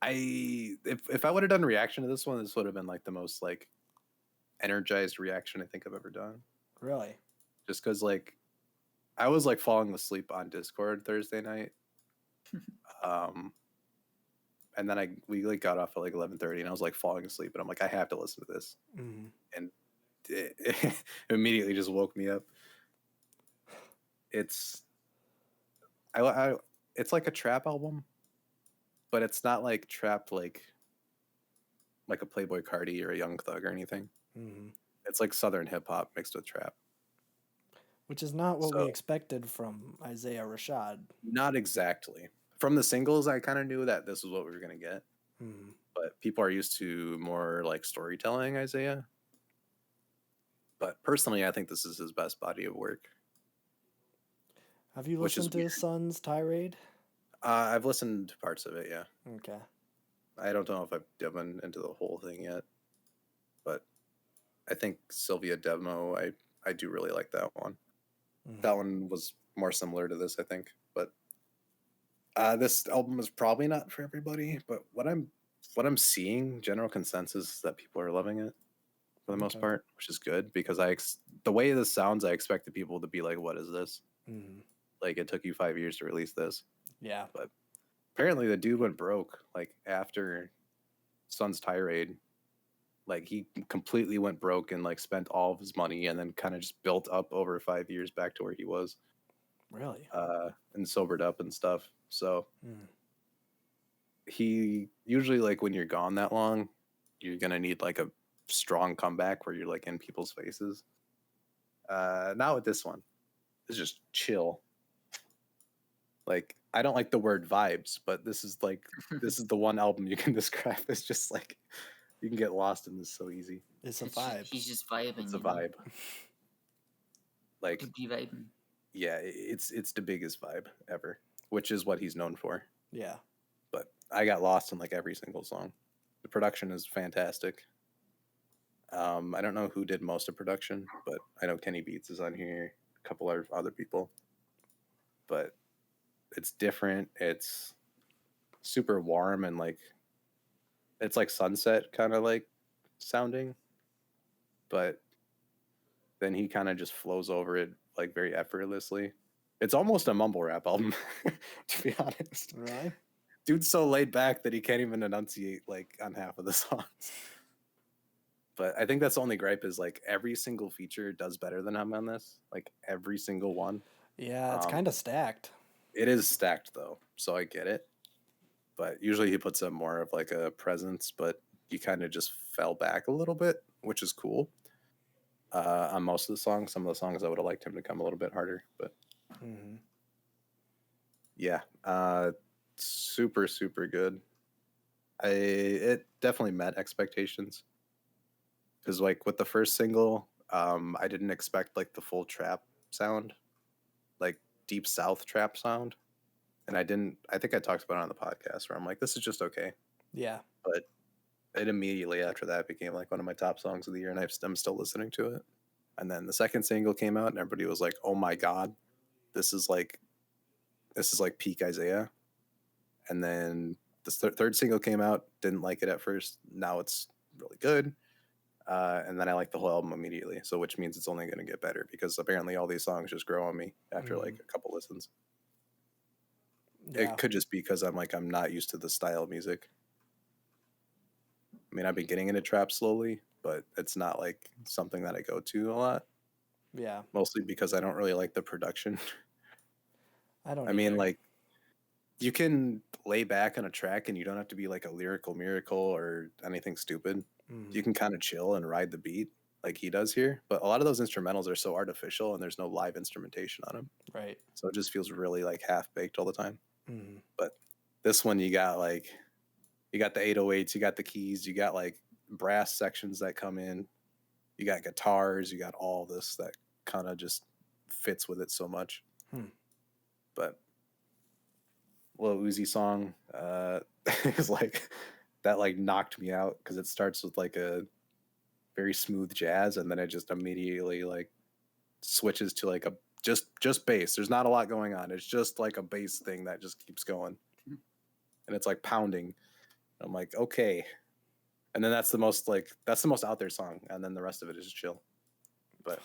C: If I would have done a reaction to this one, this would have been like the most like energized reaction I think I've ever done.
B: Really?
C: Just because like I was like falling asleep on Discord Thursday night. And then we like got off at like 11:30 and I was like falling asleep and I'm like, I have to listen to this. And it immediately just woke me up. It's like a trap album, but it's not like trap like a Playboy Cardi or a Young Thug or anything. It's like Southern hip hop mixed with trap.
B: Which is not what we expected from Isaiah Rashad.
C: Not exactly. From the singles, I kind of knew that this was what we were going to get. But people are used to more like storytelling Isaiah. But personally, I think this is his best body of work.
B: Have you listened to his son's tirade?
C: I've listened to parts of it, yeah.
B: Okay.
C: I don't know if I've dived into the whole thing yet. But I think Sylvia Demo, I do really like that one.
B: Mhm.
C: That one was more similar to this, I think. But this album is probably not for everybody. But what I'm seeing, general consensus is that people are loving it for the most
B: Okay.
C: part, which is good because the way this sounds, I expected people to be like, "What is this?
B: Mhm.
C: Like, it took you 5 years to release this."
B: Yeah.
C: But apparently, the dude went broke like after Sun's Tirade. Like, he completely went broke and like spent all of his money, and then kind of just built up over 5 years back to where he was,
B: Really.
C: and sobered up and stuff. So
B: Mm.
C: he usually, like, when you're gone that long, you're gonna need like a strong comeback where you're like in people's faces. Not with this one. It's just chill. Like, I don't like the word vibes, but this is the one album you can describe as just like you can get lost in this so easy.
B: It's a vibe.
D: He's just vibing.
C: It's a
D: you know?
C: vibe. Like,
D: To be vibing.
C: yeah, it's the biggest vibe ever, which is what he's known for.
B: Yeah.
C: But I got lost in like every single song. The production is fantastic. I don't know who did most of production, but I know Kenny Beats is on here, a couple of other people. But it's different. It's super warm and like it's like sunset kind of like sounding, but then he kind of just flows over it like very effortlessly. It's almost a mumble rap album, to be honest.
B: Really.
C: Dude's so laid back that he can't even enunciate like on half of the songs. But I think that's the only gripe is like every single feature does better than him on this. Like every single one.
B: Yeah, it's kind of stacked.
C: It is stacked though, so I get it. But usually he puts up more of like a presence, but he kind of just fell back a little bit, which is cool. On most of the songs, some of the songs I would have liked him to come a little bit harder, but
B: Mm-hmm.
C: yeah, super super good. It definitely met expectations because like with the first single, I didn't expect like the full trap sound, like deep south trap sound, and I didn't. I think I talked about it on the podcast where I'm like, this is just okay,
B: Yeah.
C: but it immediately after that became like one of my top songs of the year, and I'm still listening to it. And then the second single came out, and everybody was like, "Oh my god, this is like peak Isaiah." And then the third single came out, didn't like it at first. Now it's really good. And then I like the whole album immediately. So which means it's only going to get better because apparently all these songs just grow on me after like a couple listens.
B: Yeah.
C: It could just be because I'm not used to the style of music. I mean, I've been getting into trap slowly, but it's not like something that I go to a lot.
B: Yeah.
C: Mostly because I don't really like the production.
B: I don't.
C: I mean,
B: either.
C: like, you can lay back on a track and you don't have to be like a lyrical miracle or anything stupid.
B: Mhm.
C: You can kind of chill and ride the beat like he does here. But a lot of those instrumentals are so artificial and there's no live instrumentation on them.
B: Right.
C: So it just feels really like half baked all the time.
B: Mm-hmm.
C: But this one, you got the 808s, you got the keys, you got like brass sections that come in, you got guitars, you got all this that kind of just fits with it so much. But Lil Uzi song is like that like knocked me out because it starts with like a very smooth jazz and then it just immediately like switches to like a just bass. There's not a lot going on. It's just like a bass thing that just keeps going. And it's like pounding. I'm like, okay. And then that's the most out there song and then the rest of it is just chill. But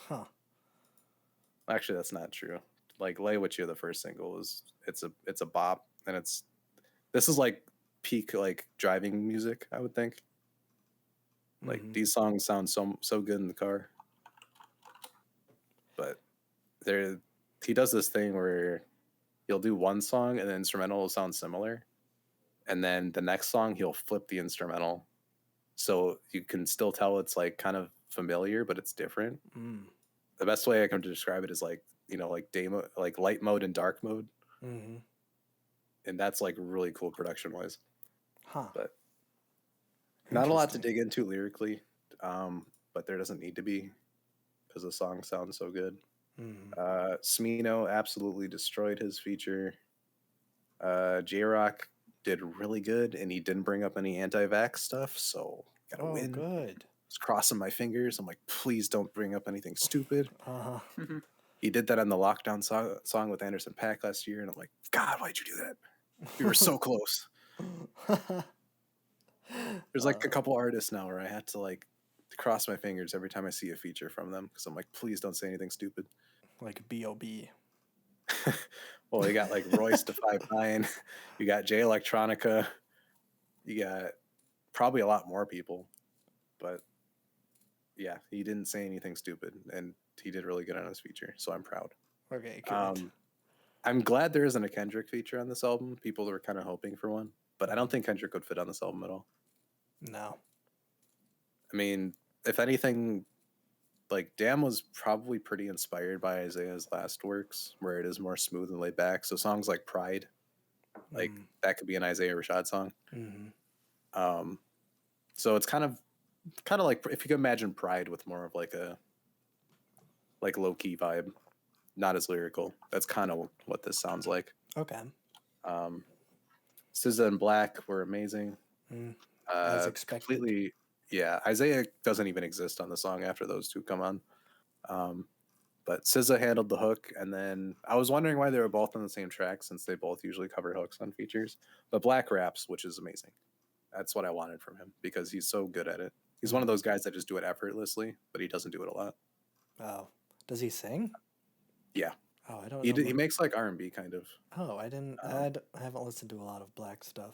C: actually that's not true. Like Lay With You, the first single it's a bop and this is like peak like driving music, I would think. Like these songs sound so good in the car. But he does this thing where he'll do one song and the instrumental will sound similar. And then the next song he'll flip the instrumental. So you can still tell it's like kind of familiar, but it's different. The best way I can describe it is like, like day mode, like light mode and dark mode.
B: Mm-hmm.
C: And that's like really cool production wise.
B: Huh.
C: But not a lot to dig into lyrically, but there doesn't need to be because the song sounds so good. Smino absolutely destroyed his feature. J-Rock did really good, and he didn't bring up any anti-vax stuff, so gotta win.
B: Good.
C: was crossing my fingers. I'm like, please don't bring up anything stupid.
B: Uh-huh.
C: He did that on the Lockdown song with Anderson .Paak last year, and I'm like, God, why'd you do that? We were so close. There's like a couple artists now where I had to like cross my fingers every time I see a feature from them because I'm like, please don't say anything stupid.
B: Like B.O.B.
C: Well, you got like Royce da 5'9", you got Jay Electronica, you got probably a lot more people, but yeah, he didn't say anything stupid, and he did really good on his feature, so I'm proud.
B: Okay, good.
C: I'm glad there isn't a Kendrick feature on this album. People were kind of hoping for one, but I don't think Kendrick would fit on this album at all.
B: No.
C: I mean, if anything, like Damn was probably pretty inspired by Isaiah's last works, where it is more smooth and laid back. So songs like Pride, like that could be an Isaiah Rashad song.
B: Mm-hmm.
C: So it's kind of like if you could imagine Pride with more of like a like low key vibe, not as lyrical. That's kind of what this sounds like.
B: Okay.
C: SZA and Black were amazing.
B: As expected.
C: Completely. Yeah, Isaiah doesn't even exist on the song after those two come on. But SZA handled the hook, and then I was wondering why they were both on the same track since they both usually cover hooks on features. But Black raps, which is amazing. That's what I wanted from him because he's so good at it. He's one of those guys that just do it effortlessly, but he doesn't do it a lot.
B: Oh, does he sing?
C: Yeah.
B: Oh, I don't know.
C: He makes like R&B kind of.
B: Oh, I didn't. I haven't listened to a lot of Black stuff.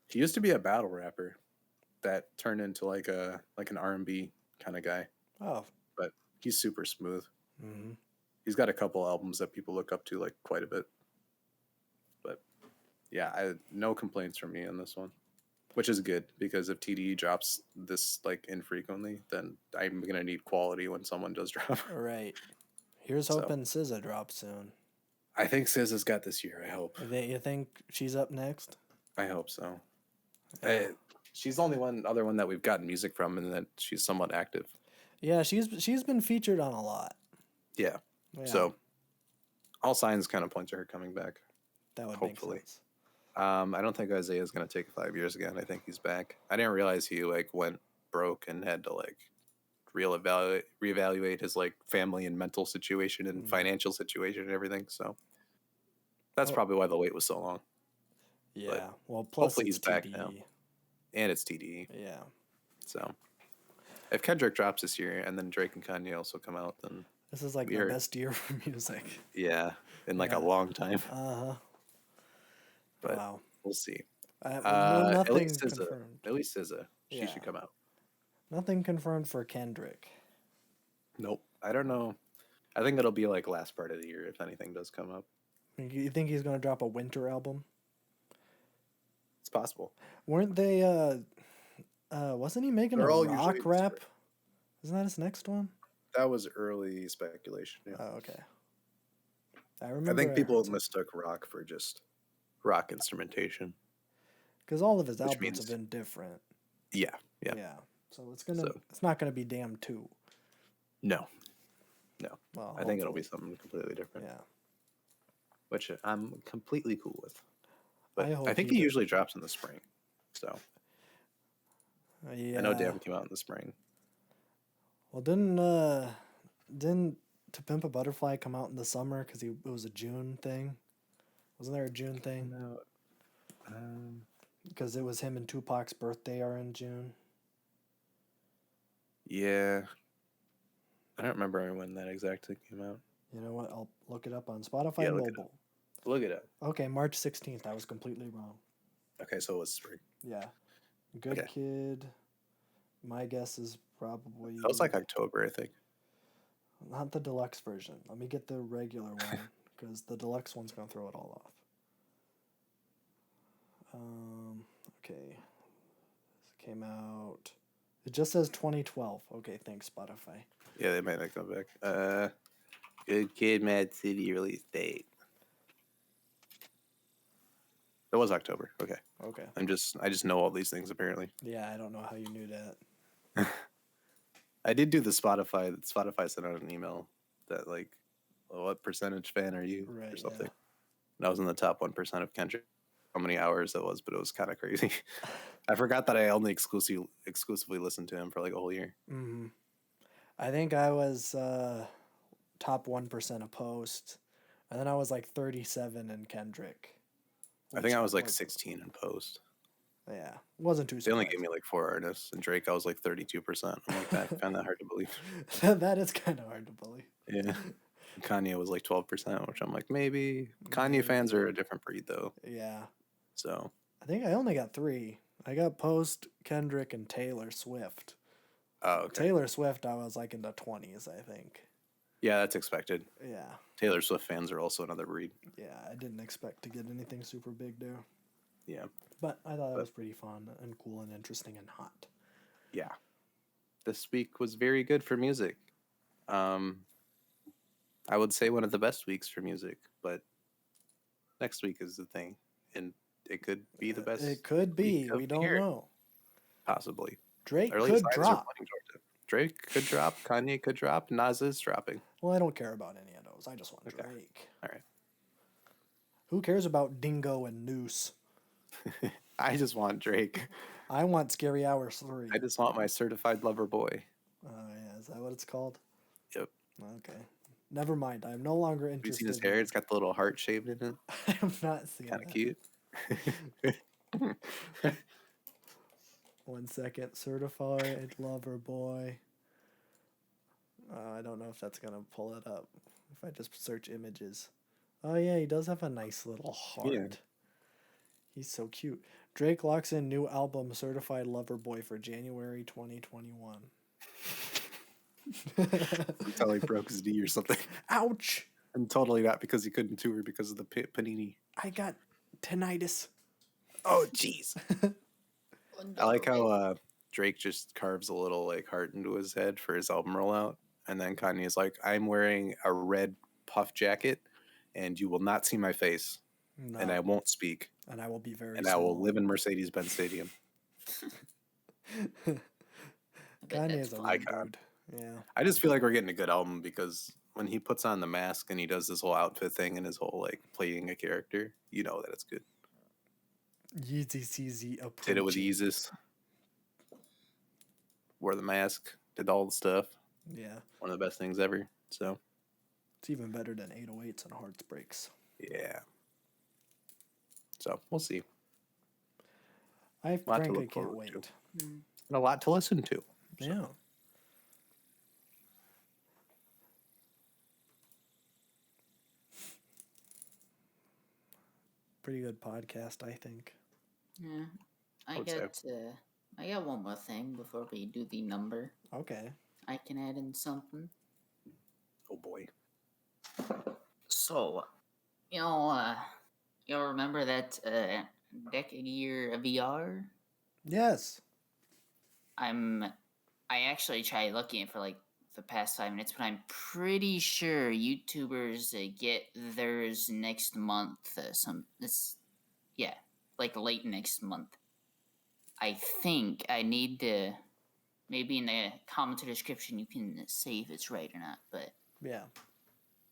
C: He used to be a battle rapper that turned into like an R&B kind of guy.
B: Oh,
C: but he's super smooth.
B: Mm-hmm.
C: He's got a couple albums that people look up to like quite a bit. But yeah, no complaints from me on this one, which is good because if TDE drops this like infrequently, then I'm gonna need quality when someone does drop.
B: Right. Here's hoping SZA drops soon.
C: I think SZA's got this year. I hope.
B: You think she's up next?
C: I hope so.
B: Yeah.
C: She's the only other one that we've gotten music from, and that she's somewhat active.
B: Yeah, she's been featured on a lot.
C: Yeah. So all signs kind of point to her coming back.
B: That would
C: hopefully.
B: make sense.
C: I don't think Isaiah's going to take 5 years again. I think he's back. I didn't realize he like went broke and had to like reevaluate his like family and mental situation and financial situation and everything. So that's probably why the wait was so long.
B: Yeah.
C: But
B: well, plus
C: hopefully he's back
B: TDE.
C: now. And it's TDE.
B: Yeah.
C: So if Kendrick drops this year and then Drake and Kanye also come out, then
B: this is like the best year for music.
C: Yeah, in like a long time.
B: Uh-huh.
C: But
B: wow.
C: We'll see.
B: Nothing
C: at least
B: confirmed.
C: At least SZA. She should come out.
B: Nothing confirmed for Kendrick.
C: Nope. I don't know. I think it'll be like last part of the year if anything does come up.
B: You think he's going to drop a winter album?
C: It's possible.
B: Weren't they wasn't he making
C: They're
B: a
C: all
B: rock
C: usually
B: rap? Isn't that his next one?
C: That was early speculation. Yeah.
B: Oh, okay. I remember.
C: I think people mistook rock for just rock instrumentation.
B: Because all of his albums have been different.
C: Yeah.
B: So it's not gonna be Damn 2.
C: No.
B: Well,
C: I think it'll be something completely different.
B: Yeah.
C: Which I'm completely cool with. But
B: I
C: think he usually drops in the spring. So
B: yeah.
C: I know Damn came out in the spring.
B: Well, didn't To Pimp a Butterfly come out in the summer because it was a June thing? Wasn't there a June thing?
C: No.
B: Because it was him and Tupac's birthday are in June.
C: Yeah. I don't remember when that exactly came out.
B: You know what? I'll look it up on Spotify and mobile.
C: Look it up.
B: Okay, March 16th. I was completely wrong.
C: Okay, so it was spring.
B: Yeah. Good Kid. My guess is probably...
C: That was like October, I think.
B: Not the deluxe version. Let me get the regular one, because the deluxe one's going to throw it all off. Okay. This came out... It just says 2012. Okay, thanks, Spotify.
C: Yeah, they might not come back. Good Kid, Mad City release date. It was October. Okay. I just know all these things apparently.
B: Yeah, I don't know how you knew that.
C: I did do the Spotify. Spotify sent out an email that like, what percentage fan are you or something?
B: Yeah.
C: And I was in the top 1% of Kendrick. How many hours that was, but it was kind of crazy. I forgot that I only exclusively listened to him for like a whole year.
B: Mm-hmm. I think I was top 1% of Post, and then I was like 37 in Kendrick.
C: I think I was like 16 in Post.
B: Yeah, wasn't too
C: They
B: surprising.
C: only gave me like 4 artists, and Drake I was like 32%. I'm like, I found that hard to believe.
B: That is kind of hard to believe.
C: Yeah. Kanye was like 12%, which I'm like, maybe. Kanye fans are a different breed though.
B: Yeah.
C: So
B: I think I only got 3. I got Post, Kendrick, and Taylor Swift.
C: oh, okay.
B: Taylor Swift, I was like in the 20s, I think.
C: Yeah, that's expected.
B: Yeah.
C: Taylor Swift fans are also another breed.
B: Yeah, I didn't expect to get anything super big there.
C: Yeah.
B: But I thought it was pretty fun and cool and interesting and hot.
C: Yeah. This week was very good for music. I would say one of the best weeks for music, but next week is the thing. And it could be the best.
B: It could be.
C: week of
B: We
C: the
B: don't
C: year,
B: know.
C: Possibly.
B: Drake
C: Early
B: could
C: signs are
B: drop.
C: pointing towards it. Drake could drop. Kanye could drop. Nas is dropping.
B: Well, I don't care about any of those. I just want
C: Okay.
B: Drake.
C: All right.
B: Who cares about Dingo and Noose?
C: I just want Drake.
B: I want Scary Hours 3.
C: I just want my certified lover boy.
B: Oh, yeah. Is that what it's called?
C: Yep.
B: Okay. Never mind. I'm no longer
C: Have you
B: interested.
C: seen his hair? It's got the little heart shaped in it.
B: I have not seen
C: Kind of
B: that.
C: cute.
B: 1 second. Certified Lover Boy. I don't know if that's going to pull it up. If I just search images. Oh, yeah. He does have a nice little heart.
C: Yeah.
B: He's so cute. Drake locks in new album Certified Lover Boy for January 2021.
C: Until he broke his knee or something.
B: Ouch!
C: And totally not because he couldn't tour because of the panini.
B: I got tinnitus.
C: Oh, jeez. I like how Drake just carves a little like heart into his head for his album rollout, and then Kanye's like, "I'm wearing a red puff jacket, and you will not see my face,
B: No.
C: and I won't speak,
B: And I will be very
C: and
B: small.
C: I will live in Mercedes-Benz Stadium."
B: Kanye is a
D: fun.
B: weird
C: Icon.
B: dude. Yeah.
C: I just feel like we're getting a good album because when he puts on the mask and he does this whole outfit thing and his whole like playing a character, you know that it's good.
B: Yeezy CZ approaching.
C: Did it with Yeezus. Wore the mask, did all the stuff.
B: Yeah.
C: One of the best things ever. So
B: It's even better than 808s and Hearts Breaks.
C: yeah. So we'll see.
B: I
C: Lot to
B: frankly
C: look
B: can't
C: forward
B: wait.
C: to. And a lot to listen to. So.
B: Yeah. Pretty good podcast, I think.
D: Yeah.
C: I would say.
D: I got one more thing before we do the number.
B: Okay.
D: I can add in something.
C: Oh boy.
D: So, you'll remember that decade year VR?
B: Yes.
D: I actually tried looking for like the past 5 minutes, but I'm pretty sure YouTubers get theirs next month. Like late next month. I think I need to. Maybe in the comment or description you can say if it's right or not. But
B: Yeah.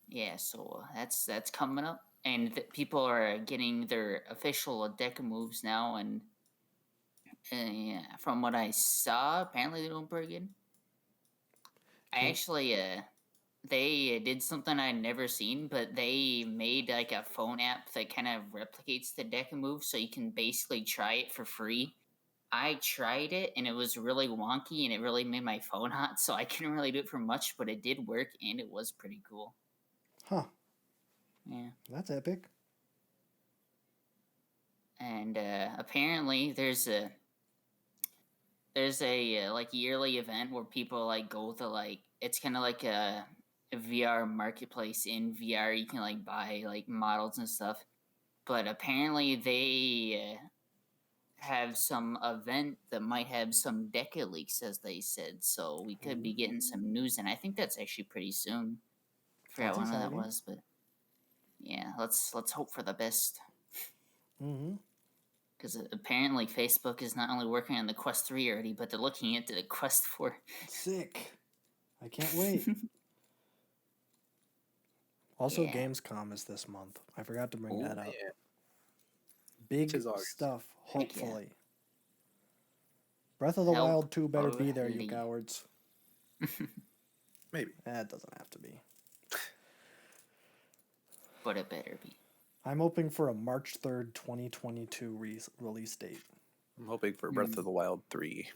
D: yeah, so that's coming up, and people are getting their official deck moves now, and yeah, from what I saw, apparently they're doing pretty good. I actually, they did something I'd never seen, but they made like a phone app that kind of replicates the deck move, so you can basically try it for free. I tried it, and it was really wonky, and it really made my phone hot, so I couldn't really do it for much, but it did work, and it was pretty cool.
B: Huh.
D: Yeah.
B: That's epic.
D: And apparently there's a like yearly event where people like go to like, it's kind of like a VR marketplace in VR. You can like buy like models and stuff, but apparently they have some event that might have some deca leaks, as they said, so we could be getting some news, and I think that's actually pretty soon. Forgot
B: That's
D: when that
B: exciting.
D: was, but yeah, let's hope for the best.
B: Mm-hmm.
D: Because apparently Facebook is not only working on the Quest 3 already, but they're looking into the Quest 4.
B: Sick. I can't wait. Also,
D: Yeah.
B: Gamescom is this month. I forgot to bring that up.
C: Yeah.
B: Big
C: Tis August.
B: stuff,
D: Heck yeah.
B: hopefully. Breath of the
D: Help
B: Wild 2 better
D: of
B: be there, you
D: Lee.
B: cowards.
C: Maybe.
B: That doesn't have to be.
D: But it better be.
B: I'm hoping for a March 3rd, 2022 release date.
C: I'm hoping for Breath of the Wild 3.